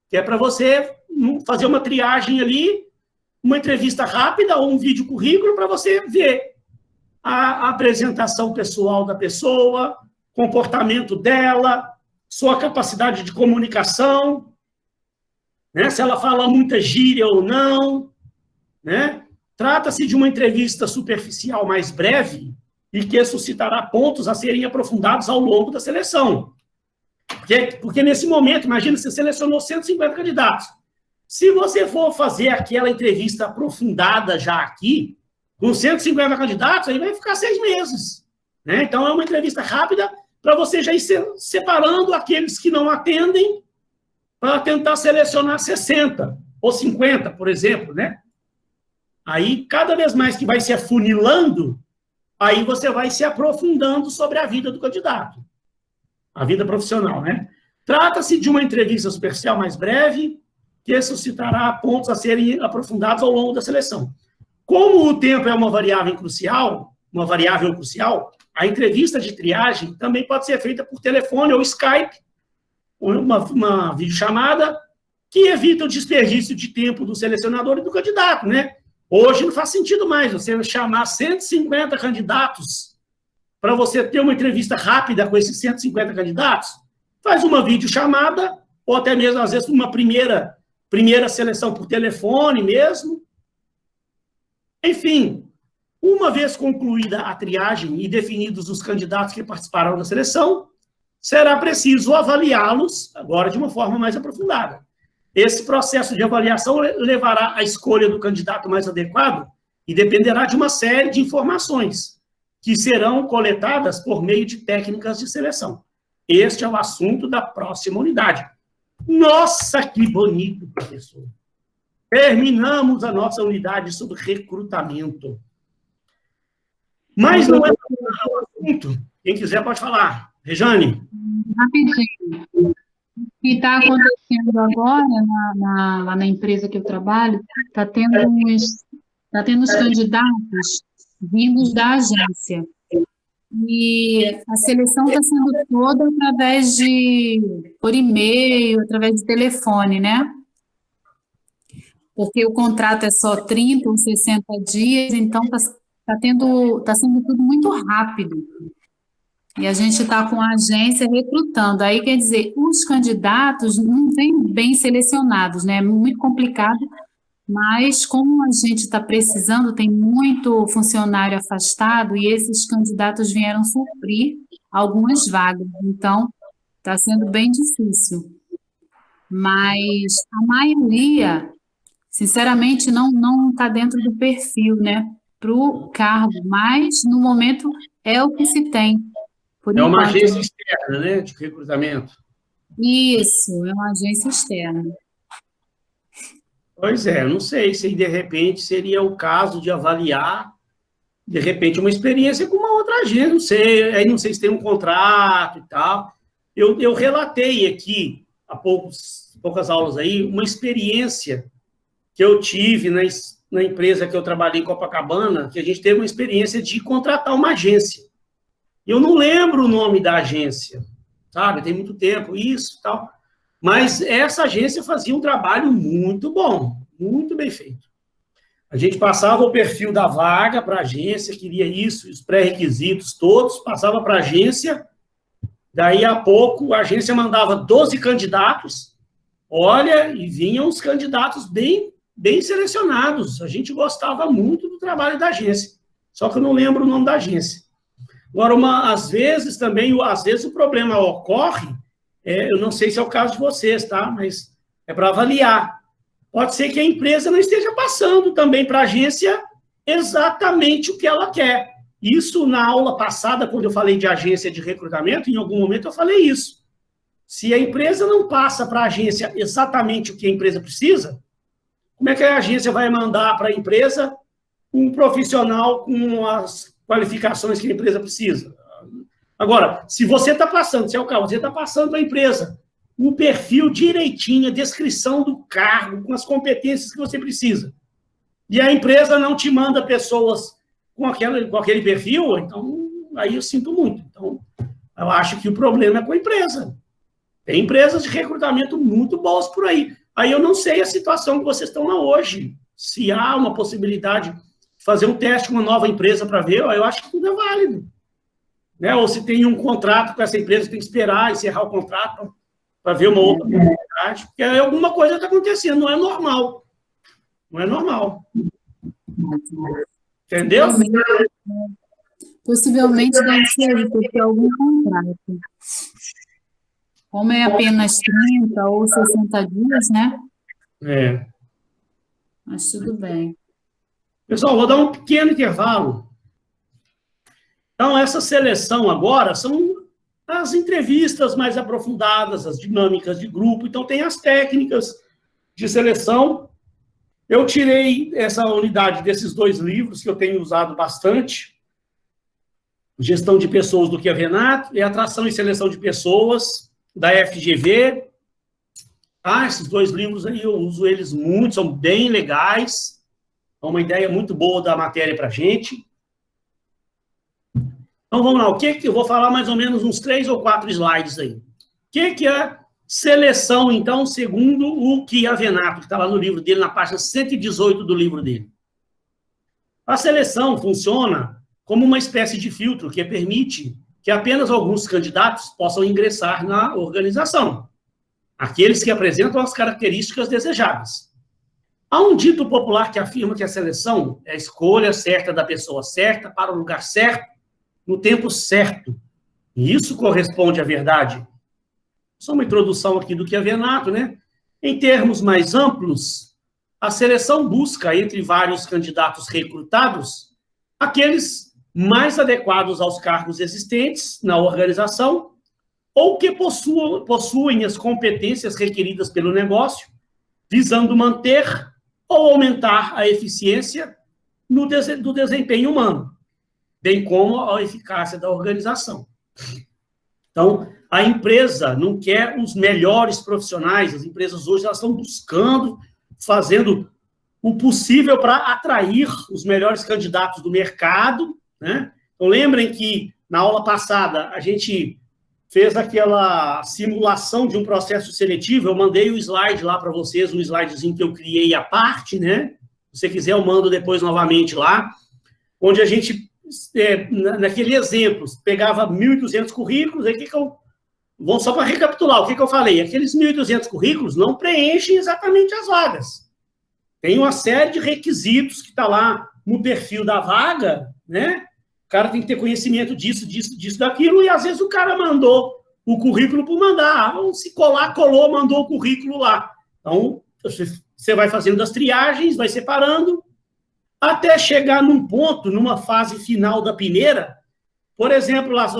que é para você fazer uma triagem ali, uma entrevista rápida ou um vídeo currículo para você ver a apresentação pessoal da pessoa, comportamento dela, sua capacidade de comunicação, né? Se ela fala muita gíria ou não, né? Trata-se de uma entrevista superficial mais breve e que suscitará pontos a serem aprofundados ao longo da seleção. Porque nesse momento, imagina, você selecionou 150 candidatos. Se você for fazer aquela entrevista aprofundada já aqui, com 150 candidatos, aí vai ficar 6 meses. Né? Então, é uma entrevista rápida para você já ir separando aqueles que não atendem para tentar selecionar 60 ou 50, por exemplo, né? Aí, cada vez mais que vai se afunilando, aí você vai se aprofundando sobre a vida do candidato, a vida profissional, né? Trata-se de uma entrevista superficial mais breve, que suscitará pontos a serem aprofundados ao longo da seleção. Como o tempo é uma variável crucial, a entrevista de triagem também pode ser feita por telefone ou Skype, uma videochamada, que evita o desperdício de tempo do selecionador e do candidato, né? Hoje não faz sentido mais você chamar 150 candidatos para você ter uma entrevista rápida com esses 150 candidatos. Faz uma videochamada, ou até mesmo, às vezes, uma primeira seleção por telefone mesmo. Enfim, uma vez concluída a triagem e definidos os candidatos que participarão da seleção, será preciso avaliá-los, agora de uma forma mais aprofundada. Esse processo de avaliação levará à escolha do candidato mais adequado e dependerá de uma série de informações que serão coletadas por meio de técnicas de seleção. Este é o assunto da próxima unidade. Nossa, que bonito, professor! Terminamos a nossa unidade sobre recrutamento. Mas não é o assunto. Quem quiser pode falar. Rejane. Rapidinho. O que está acontecendo agora lá na empresa que eu trabalho, está tendo os candidatos vindos da agência. E a seleção está sendo toda por e-mail, através de telefone, né? Porque o contrato é só 30 ou 60 dias, então está sendo tudo muito rápido. E a gente está com a agência recrutando. Aí, quer dizer, os candidatos não vêm bem selecionados, né? É muito complicado, mas como a gente está precisando, tem muito funcionário afastado e esses candidatos vieram suprir algumas vagas. Então, está sendo bem difícil. Mas a maioria, sinceramente, não está dentro do perfil, né? para o cargo, mas no momento é o que se tem. É uma agência externa, né, de recrutamento. Isso, é uma agência externa. Pois é, não sei se de repente seria o caso de avaliar, de repente, uma experiência com uma outra agência, não sei, aí não sei se tem um contrato e tal. Eu relatei aqui, há poucas aulas aí, uma experiência que eu tive na empresa que eu trabalhei em Copacabana, que a gente teve uma experiência de contratar uma agência. Eu não lembro o nome da agência, sabe? Tem muito tempo, isso e tal. Mas essa agência fazia um trabalho muito bom, muito bem feito. A gente passava o perfil da vaga para a agência, queria isso, os pré-requisitos todos, passava para a agência, daí a pouco a agência mandava 12 candidatos, olha, e vinham os candidatos bem selecionados. A gente gostava muito do trabalho da agência, só que eu não lembro o nome da agência. Agora, às vezes o problema ocorre, eu não sei se é o caso de vocês, tá? Mas é para avaliar. Pode ser que a empresa não esteja passando também para a agência exatamente o que ela quer. Isso, na aula passada, quando eu falei de agência de recrutamento, em algum momento eu falei isso. Se a empresa não passa para a agência exatamente o que a empresa precisa, como é que a agência vai mandar para a empresa um profissional com as qualificações que a empresa precisa? Agora, se você está passando, se é o caso, você está passando para a empresa um perfil direitinho, a descrição do cargo, com as competências que você precisa, e a empresa não te manda pessoas com aquele perfil, então, aí eu sinto muito. Então, eu acho que o problema é com a empresa. Tem empresas de recrutamento muito boas por aí. Aí eu não sei a situação que vocês estão lá hoje. Se há uma possibilidade de fazer um teste com uma nova empresa para ver, eu acho que tudo é válido. Né? Ou se tem um contrato com essa empresa, tem que esperar encerrar o contrato para ver uma outra oportunidade, porque alguma coisa está acontecendo, não é normal. Não é normal. Entendeu? Possivelmente deve ser porque algum contrato. Como é apenas 30 ou 60 dias, né? É. Mas tudo bem. Pessoal, vou dar um pequeno intervalo. Então, essa seleção agora são as entrevistas mais aprofundadas, as dinâmicas de grupo. Então, tem as técnicas de seleção. Eu tirei essa unidade desses 2 livros que eu tenho usado bastante. Gestão de Pessoas, do Chiavenato, e Atração e Seleção de Pessoas, da FGV. Esses 2 livros aí, eu uso eles muito, são bem legais. É uma ideia muito boa da matéria para a gente. Então, vamos lá. O que eu vou falar mais ou menos uns 3 ou 4 slides aí. O que é seleção, então, segundo o Chiavenato, que está lá no livro dele, na página 118 do livro dele? A seleção funciona como uma espécie de filtro que permite que apenas alguns candidatos possam ingressar na organização, aqueles que apresentam as características desejadas. Há um dito popular que afirma que a seleção é a escolha certa da pessoa certa para o lugar certo, no tempo certo. E isso corresponde à verdade. Só uma introdução aqui do Chiavenato, né? Em termos mais amplos, a seleção busca, entre vários candidatos recrutados, aqueles mais adequados aos cargos existentes na organização ou que possuem as competências requeridas pelo negócio, visando manter ou aumentar a eficiência do desempenho humano, bem como a eficácia da organização. Então, a empresa não quer os melhores profissionais, as empresas hoje elas estão buscando, fazendo o possível para atrair os melhores candidatos do mercado, né? Então, lembrem que, na aula passada, a gente fez aquela simulação de um processo seletivo, eu mandei o slide lá para vocês, um slidezinho que eu criei à parte, né? Se você quiser, eu mando depois novamente lá, onde a gente, naquele exemplo, pegava 1.200 currículos, aí vamos só para recapitular, o que eu falei? Aqueles 1.200 currículos não preenchem exatamente as vagas. Tem uma série de requisitos que está lá no perfil da vaga, né? O cara tem que ter conhecimento disso, daquilo, e às vezes o cara mandou o currículo por mandar. Se colar, colou, mandou o currículo lá. Então, você vai fazendo as triagens, vai separando, até chegar num ponto, numa fase final da peneira. Por exemplo, lá, se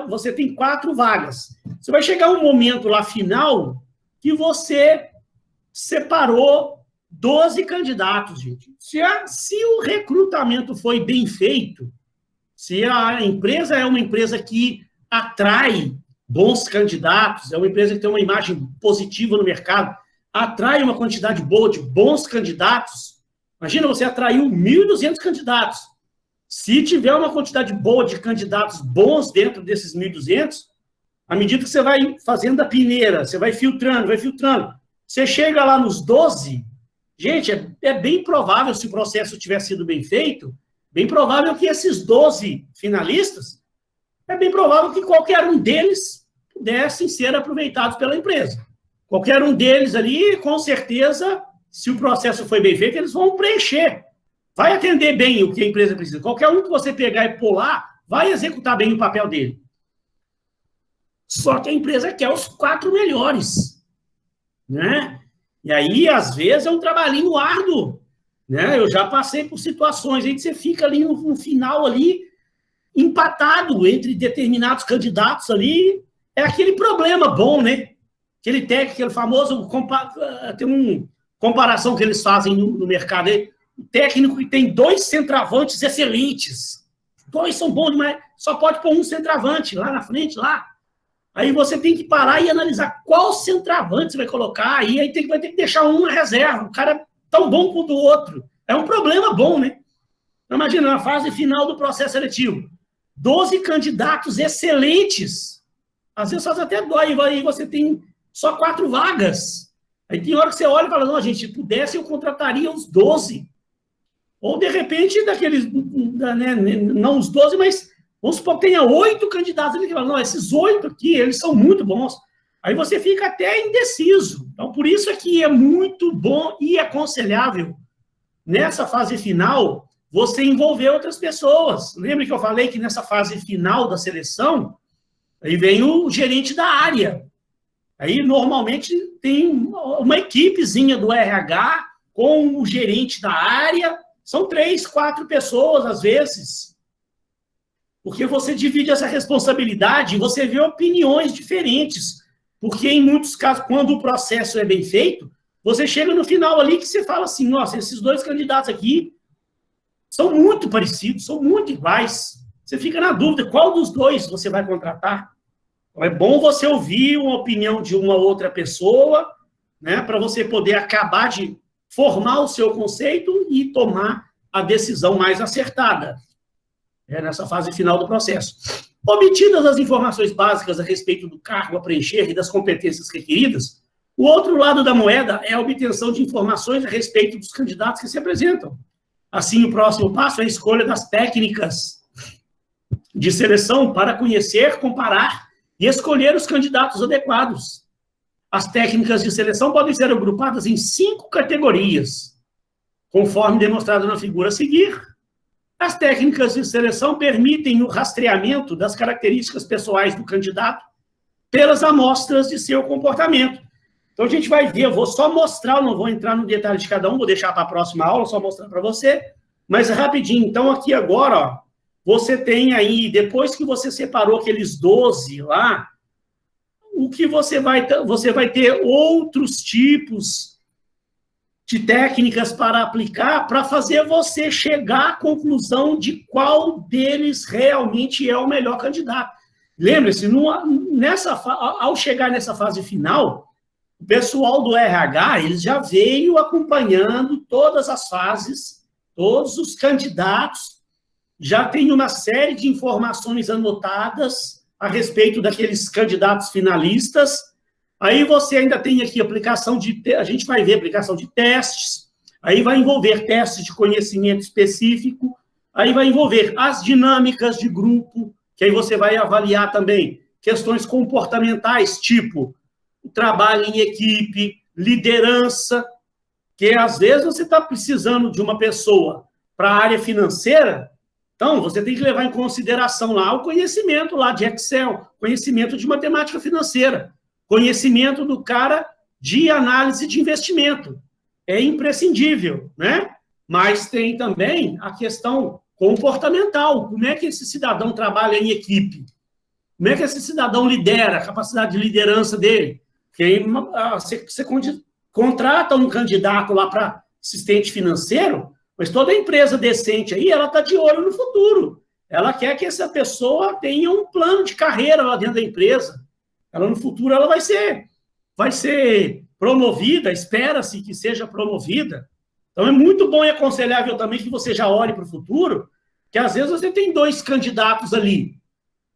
você tem 4 vagas, você vai chegar um momento lá final que você separou 12 candidatos, gente. Se o recrutamento foi bem feito, se a empresa é uma empresa que atrai bons candidatos, é uma empresa que tem uma imagem positiva no mercado, atrai uma quantidade boa de bons candidatos, imagina, você atraiu 1.200 candidatos. Se tiver uma quantidade boa de candidatos bons dentro desses 1.200, à medida que você vai fazendo a peneira, você vai filtrando, você chega lá nos 12, gente, é bem provável, se o processo tiver sido bem feito, bem provável que esses 12 finalistas, é bem provável que qualquer um deles pudessem ser aproveitados pela empresa. Qualquer um deles ali, com certeza, se o processo foi bem feito, eles vão preencher. Vai atender bem o que a empresa precisa. Qualquer um que você pegar e pular, vai executar bem o papel dele. Só que a empresa quer os 4 melhores, né? E aí, às vezes, é um trabalhinho árduo, né? Eu já passei por situações aí que você fica ali no final ali, empatado entre determinados candidatos ali. É aquele problema bom, né? Aquele técnico, aquele famoso, tem uma comparação que eles fazem no mercado aí. O técnico que tem 2 centravantes excelentes. 2 são bons demais, só pode pôr um centravante lá na frente, lá. Aí você tem que parar e analisar qual centravante você vai colocar, e aí vai ter que deixar um na reserva. O cara é tão bom quanto o outro. É um problema bom, né? Imagina, na fase final do processo seletivo, 12 candidatos excelentes. Às vezes faz até dói, aí você tem só 4 vagas. Aí tem hora que você olha e fala, não, gente, se pudesse eu contrataria os 12. Ou, de repente, daqueles, né, não os 12, mas vamos supor que tenha 8 candidatos. Ele fala, não, esses 8 aqui, eles são muito bons. Aí você fica até indeciso. Então, por isso é que é muito bom e aconselhável, nessa fase final, você envolver outras pessoas. Lembra que eu falei que nessa fase final da seleção, aí vem o gerente da área. Aí, normalmente, tem uma equipezinha do RH com o gerente da área. São 3, 4 pessoas, às vezes. Porque você divide essa responsabilidade e você vê opiniões diferentes. Porque, em muitos casos, quando o processo é bem feito, você chega no final ali que você fala assim, nossa, esses 2 candidatos aqui são muito parecidos, são muito iguais. Você fica na dúvida, qual dos 2 você vai contratar? Então, é bom você ouvir uma opinião de uma outra pessoa, né, para você poder acabar de formar o seu conceito e tomar a decisão mais acertada, nessa fase final do processo. Obtidas as informações básicas a respeito do cargo a preencher e das competências requeridas, o outro lado da moeda é a obtenção de informações a respeito dos candidatos que se apresentam. Assim, o próximo passo é a escolha das técnicas de seleção para conhecer, comparar e escolher os candidatos adequados. As técnicas de seleção podem ser agrupadas em 5 categorias, conforme demonstrado na figura a seguir. As técnicas de seleção permitem o rastreamento das características pessoais do candidato pelas amostras de seu comportamento. Então, a gente vai ver, eu vou só mostrar, eu não vou entrar no detalhe de cada um, vou deixar para a próxima aula, só mostrar para você, mas rapidinho. Então, aqui agora, ó, você tem aí, depois que você separou aqueles 12 lá, o que você vai ter outros tipos de técnicas para aplicar para fazer você chegar à conclusão de qual deles realmente é o melhor candidato. Lembre-se, ao chegar nessa fase final, o pessoal do RH, eles já veio acompanhando todas as fases, todos os candidatos, já tem uma série de informações anotadas a respeito daqueles candidatos finalistas. Aí você ainda tem aqui a gente vai ver aplicação de testes, aí vai envolver testes de conhecimento específico, aí vai envolver as dinâmicas de grupo, que aí você vai avaliar também questões comportamentais, tipo o trabalho em equipe, liderança, que às vezes você está precisando de uma pessoa para a área financeira, então você tem que levar em consideração lá o conhecimento lá de Excel, conhecimento de matemática financeira, conhecimento do cara de análise de investimento. É imprescindível, né? mas tem também a questão comportamental. Como é que esse cidadão trabalha em equipe? Como é que esse cidadão lidera, a capacidade de liderança dele? Porque você contrata um candidato lá para assistente financeiro, mas toda empresa decente aí, ela está de olho no futuro. Ela quer que essa pessoa tenha um plano de carreira lá dentro da empresa. Ela, no futuro, ela vai ser promovida, espera-se que seja promovida. Então, é muito bom e aconselhável também que você já olhe para o futuro, que às vezes você tem 2 candidatos ali,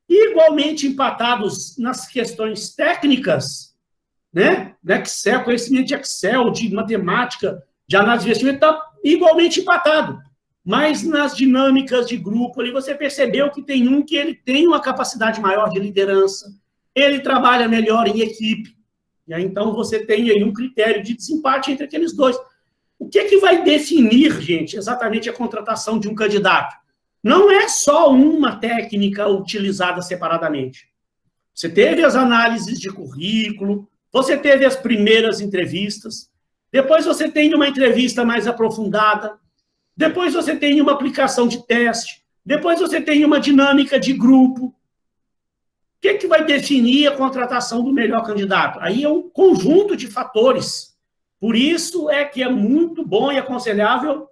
igualmente empatados nas questões técnicas, né? Excel, conhecimento de Excel, de matemática, de análise de investimento, está igualmente empatado. Mas nas dinâmicas de grupo ali, você percebeu que tem um que ele tem uma capacidade maior de liderança, ele trabalha melhor em equipe, e aí, então você tem aí um critério de desempate entre aqueles 2. O que é que vai definir, gente, exatamente a contratação de um candidato? Não é só uma técnica utilizada separadamente. Você teve as análises de currículo, você teve as primeiras entrevistas, depois você tem uma entrevista mais aprofundada, depois você tem uma aplicação de teste, depois você tem uma dinâmica de grupo. O que é que vai definir a contratação do melhor candidato? Aí é um conjunto de fatores. Por isso é que é muito bom e aconselhável,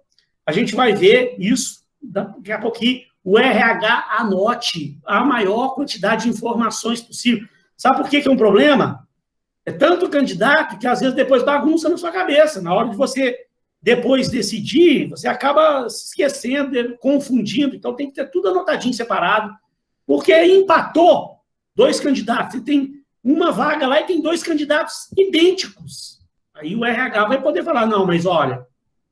a gente vai ver isso daqui a pouquinho, o RH anote a maior quantidade de informações possível. Sabe por que é um problema? É tanto candidato que às vezes depois bagunça na sua cabeça. Na hora de você depois decidir, você acaba se esquecendo, confundindo. Então tem que ter tudo anotadinho, separado, porque empatou 2 candidatos. Você tem uma vaga lá e tem 2 candidatos idênticos. Aí o RH vai poder falar, não, mas olha,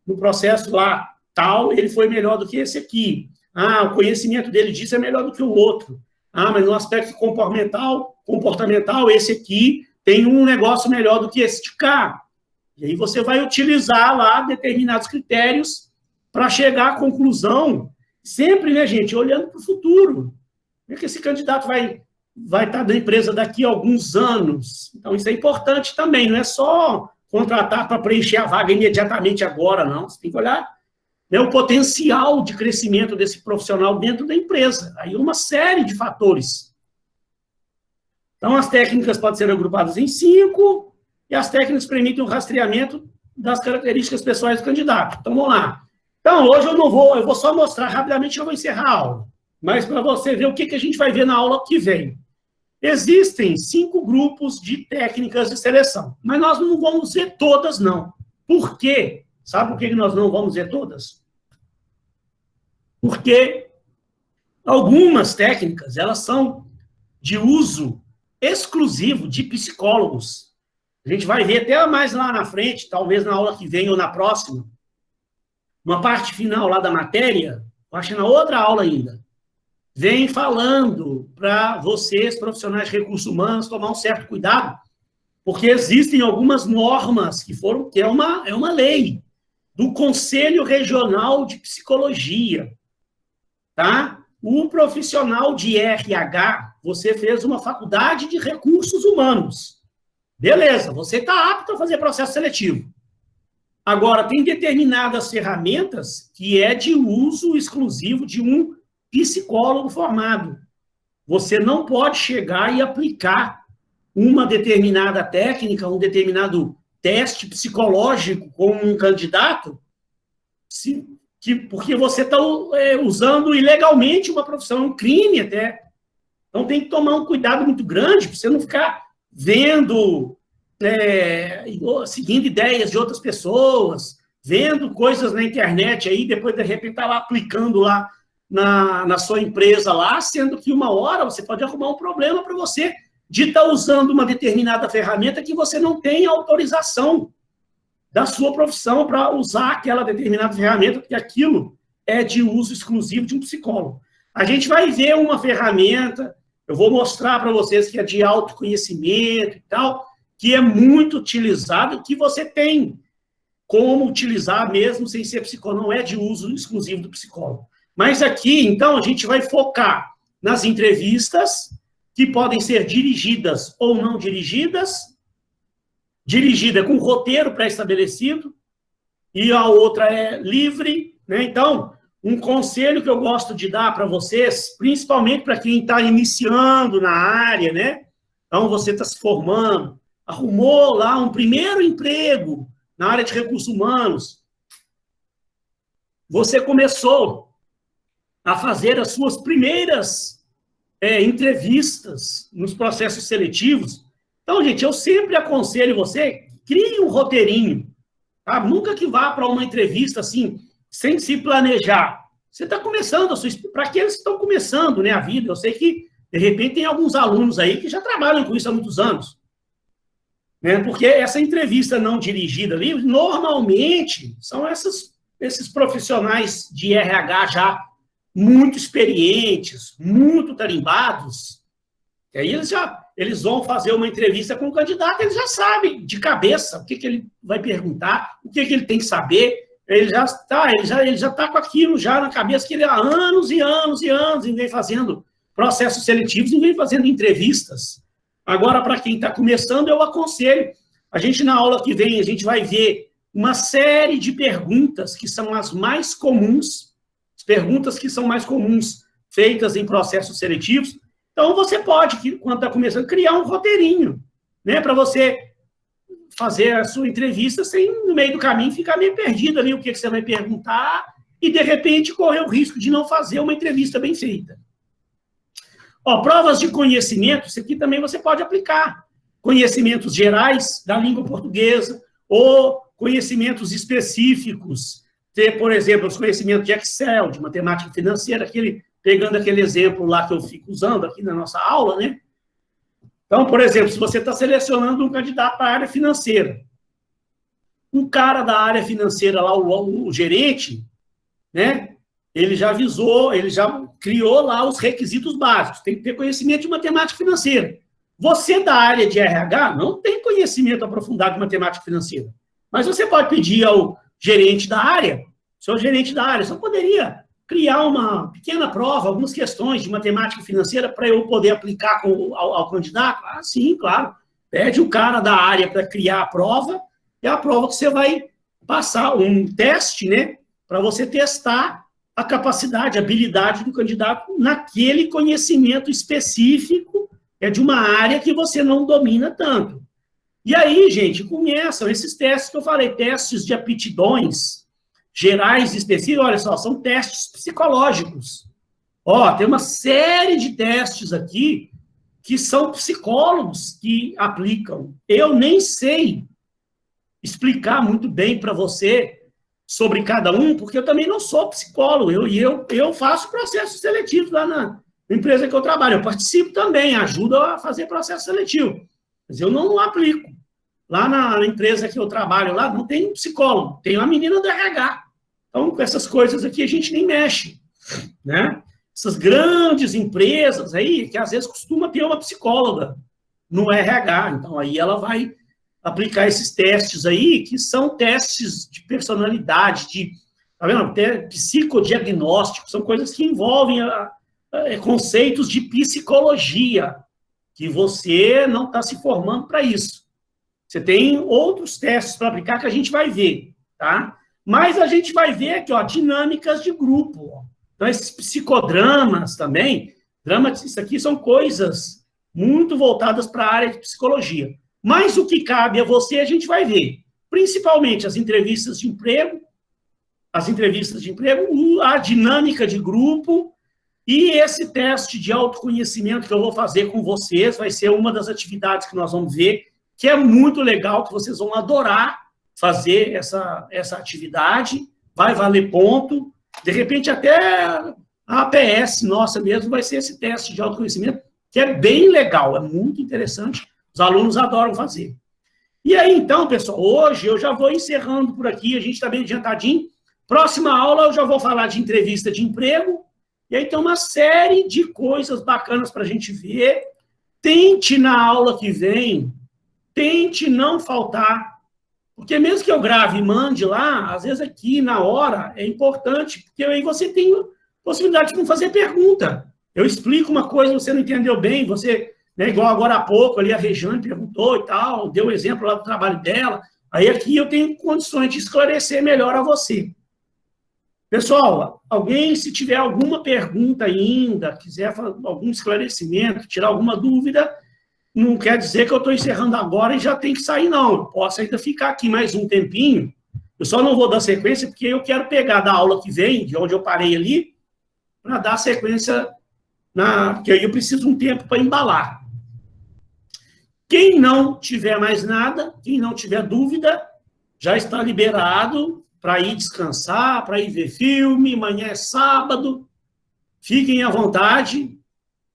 no processo lá, tal, ele foi melhor do que esse aqui. Ah, o conhecimento dele disso é melhor do que o outro. Ah, mas no aspecto comportamental, esse aqui tem um negócio melhor do que esse de cá. E aí você vai utilizar lá determinados critérios para chegar à conclusão, sempre, né, gente, olhando para o futuro. Como é que esse candidato vai estar da empresa daqui a alguns anos? Então, isso é importante também, não é só contratar para preencher a vaga imediatamente agora, não. Você tem que olhar, né, o potencial de crescimento desse profissional dentro da empresa. Aí uma série de fatores. Então, as técnicas podem ser agrupadas em 5, e as técnicas permitem o rastreamento das características pessoais do candidato. Então, vamos lá. Então, hoje eu vou só mostrar rapidamente, eu vou encerrar a aula, mas para você ver o que a gente vai ver na aula que vem. Existem 5 grupos de técnicas de seleção, mas nós não vamos ver todas, não. Por quê? Sabe por que nós não vamos ver todas? Porque algumas técnicas, elas são de uso exclusivo de psicólogos. A gente vai ver até mais lá na frente, talvez na aula que vem ou na próxima, uma parte final lá da matéria, acho que na outra aula ainda, vem falando para vocês, profissionais de recursos humanos, tomar um certo cuidado, porque existem algumas normas que é uma lei do Conselho Regional de Psicologia, tá? O profissional de RH, você fez uma faculdade de recursos humanos. Beleza, você está apto a fazer processo seletivo. Agora, tem determinadas ferramentas que é de uso exclusivo de um psicólogo formado. Você não pode chegar e aplicar uma determinada técnica, um determinado teste psicológico com um candidato, porque você está usando ilegalmente uma profissão, um crime até. Então, tem que tomar um cuidado muito grande para você não ficar vendo, seguindo ideias de outras pessoas, vendo coisas na internet aí, depois, de repente, está lá aplicando lá na sua empresa lá, sendo que uma hora você pode arrumar um problema para você de estar usando uma determinada ferramenta que você não tem autorização da sua profissão para usar aquela determinada ferramenta, porque aquilo é de uso exclusivo de um psicólogo. A gente vai ver uma ferramenta, eu vou mostrar para vocês que é de autoconhecimento e tal, que é muito utilizado e que você tem como utilizar mesmo sem ser psicólogo, não é de uso exclusivo do psicólogo. Mas aqui, então, a gente vai focar nas entrevistas, que podem ser dirigidas ou não dirigidas, dirigida com roteiro pré-estabelecido, e a outra é livre, né? Então, um conselho que eu gosto de dar para vocês, principalmente para quem está iniciando na área, né? Então, você está se formando, arrumou lá um primeiro emprego na área de recursos humanos, você começou a fazer as suas primeiras entrevistas nos processos seletivos. Então, gente, eu sempre aconselho você, crie um roteirinho, tá? Nunca que vá para uma entrevista assim, sem se planejar. Você está começando, para aqueles que estão começando, né, a vida, eu sei que, de repente, tem alguns alunos aí que já trabalham com isso há muitos anos. Né? Porque essa entrevista não dirigida ali, normalmente, são esses profissionais de RH já muito experientes, muito tarimbados, e aí eles vão fazer uma entrevista com o candidato, eles já sabem de cabeça o que ele vai perguntar, o que ele tem que saber, ele já está com aquilo já na cabeça, que ele há anos e anos e anos vem fazendo processos seletivos e vem fazendo entrevistas. Agora, para quem está começando, eu aconselho, a gente na aula que vem, a gente vai ver uma série de perguntas que são as mais comuns, perguntas que são mais comuns feitas em processos seletivos. Então, você pode, quando está começando, criar um roteirinho, né, para você fazer a sua entrevista sem, no meio do caminho, ficar meio perdido ali, o que você vai perguntar, e, de repente, correr o risco de não fazer uma entrevista bem feita. Ó, provas de conhecimento, isso aqui também você pode aplicar. Conhecimentos gerais da língua portuguesa, ou conhecimentos específicos, ter, por exemplo, os conhecimentos de Excel, de matemática financeira, pegando aquele exemplo lá que eu fico usando aqui na nossa aula, né? Então, por exemplo, se você está selecionando um candidato para a área financeira, um cara da área financeira lá, o gerente, né? Ele já avisou, ele já criou lá os requisitos básicos, tem que ter conhecimento de matemática financeira. Você da área de RH não tem conhecimento aprofundado de matemática financeira, mas você pode pedir ao gerente da área, seu gerente da área, só poderia criar uma pequena prova, algumas questões de matemática financeira para eu poder aplicar ao candidato? Ah, sim, claro. Pede o cara da área para criar a prova, é a prova que você vai passar, um teste, né, para você testar a capacidade, a habilidade do candidato naquele conhecimento específico de uma área que você não domina tanto. E aí, gente, começam esses testes que eu falei, testes de aptidões gerais e específicos, olha só, são testes psicológicos. Ó, tem uma série de testes aqui que são psicólogos que aplicam. Eu nem sei explicar muito bem para você sobre cada um, porque eu também não sou psicólogo, eu faço processos seletivos lá na empresa que eu trabalho, eu participo também, ajudo a fazer processo seletivo, mas eu não aplico. Lá na empresa que eu trabalho, lá não tem psicólogo, tem uma menina do RH. Então, com essas coisas aqui, a gente nem mexe, né? Essas grandes empresas aí, que às vezes costuma ter uma psicóloga no RH, então aí ela vai aplicar esses testes aí, que são testes de personalidade, tá vendo? Até psicodiagnóstico, são coisas que envolvem conceitos de psicologia, que você não está se formando para isso. Você tem outros testes para aplicar que a gente vai ver, tá? Mas a gente vai ver aqui, ó, dinâmicas de grupo. Ó. Então, esses psicodramas também, isso aqui são coisas muito voltadas para a área de psicologia. Mas o que cabe a você, a gente vai ver. Principalmente as entrevistas de emprego, a dinâmica de grupo e esse teste de autoconhecimento que eu vou fazer com vocês, vai ser uma das atividades que nós vamos ver, que é muito legal, que vocês vão adorar fazer essa atividade, vai valer ponto, de repente até a APS nossa mesmo vai ser esse teste de autoconhecimento, que é bem legal, é muito interessante, os alunos adoram fazer. E aí, então, pessoal, hoje eu já vou encerrando por aqui, a gente está bem adiantadinho, próxima aula eu já vou falar de entrevista de emprego, e aí tem uma série de coisas bacanas para a gente ver, tente na aula que vem, tente não faltar, porque mesmo que eu grave e mande lá, às vezes aqui na hora é importante, porque aí você tem possibilidade de não fazer pergunta. Eu explico uma coisa, você não entendeu bem, você, né, igual agora há pouco ali a Rejane perguntou e tal, deu o exemplo lá do trabalho dela, Aí aqui eu tenho condições de esclarecer melhor a você. Pessoal, alguém, se tiver alguma pergunta ainda, quiser fazer algum esclarecimento, tirar alguma dúvida, não quer dizer que eu estou encerrando agora e já tem que sair, não. Eu posso ainda ficar aqui mais um tempinho. Eu só não vou dar sequência porque eu quero pegar da aula que vem, de onde eu parei ali, para dar sequência, porque aí eu preciso de um tempo para embalar. Quem não tiver mais nada, quem não tiver dúvida, já está liberado para ir descansar, para ir ver filme, amanhã é sábado. Fiquem à vontade,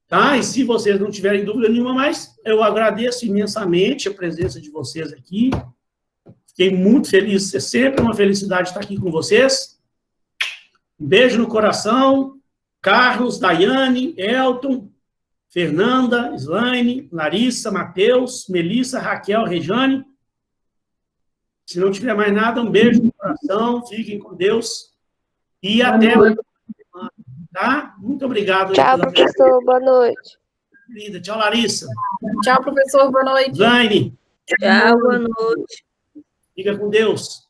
tá? E se vocês não tiverem dúvida nenhuma mais, eu agradeço imensamente a presença de vocês aqui. Fiquei muito feliz, é sempre uma felicidade estar aqui com vocês. Um beijo no coração. Carlos, Daiane, Elton, Fernanda, Slaine, Larissa, Matheus, Melissa, Raquel, Rejane. Se não tiver mais nada, um beijo no coração, fiquem com Deus e até a próxima semana, tá? Muito obrigado. Tchau, professor, boa noite. Querida. Tchau, Larissa. Tchau, professor, boa noite. Slaine. Tchau, boa noite. Fica com Deus.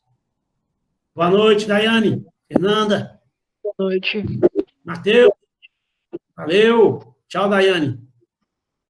Boa noite, Daiane, Fernanda. Boa noite. Matheus. Valeu. Tchau, Daiane.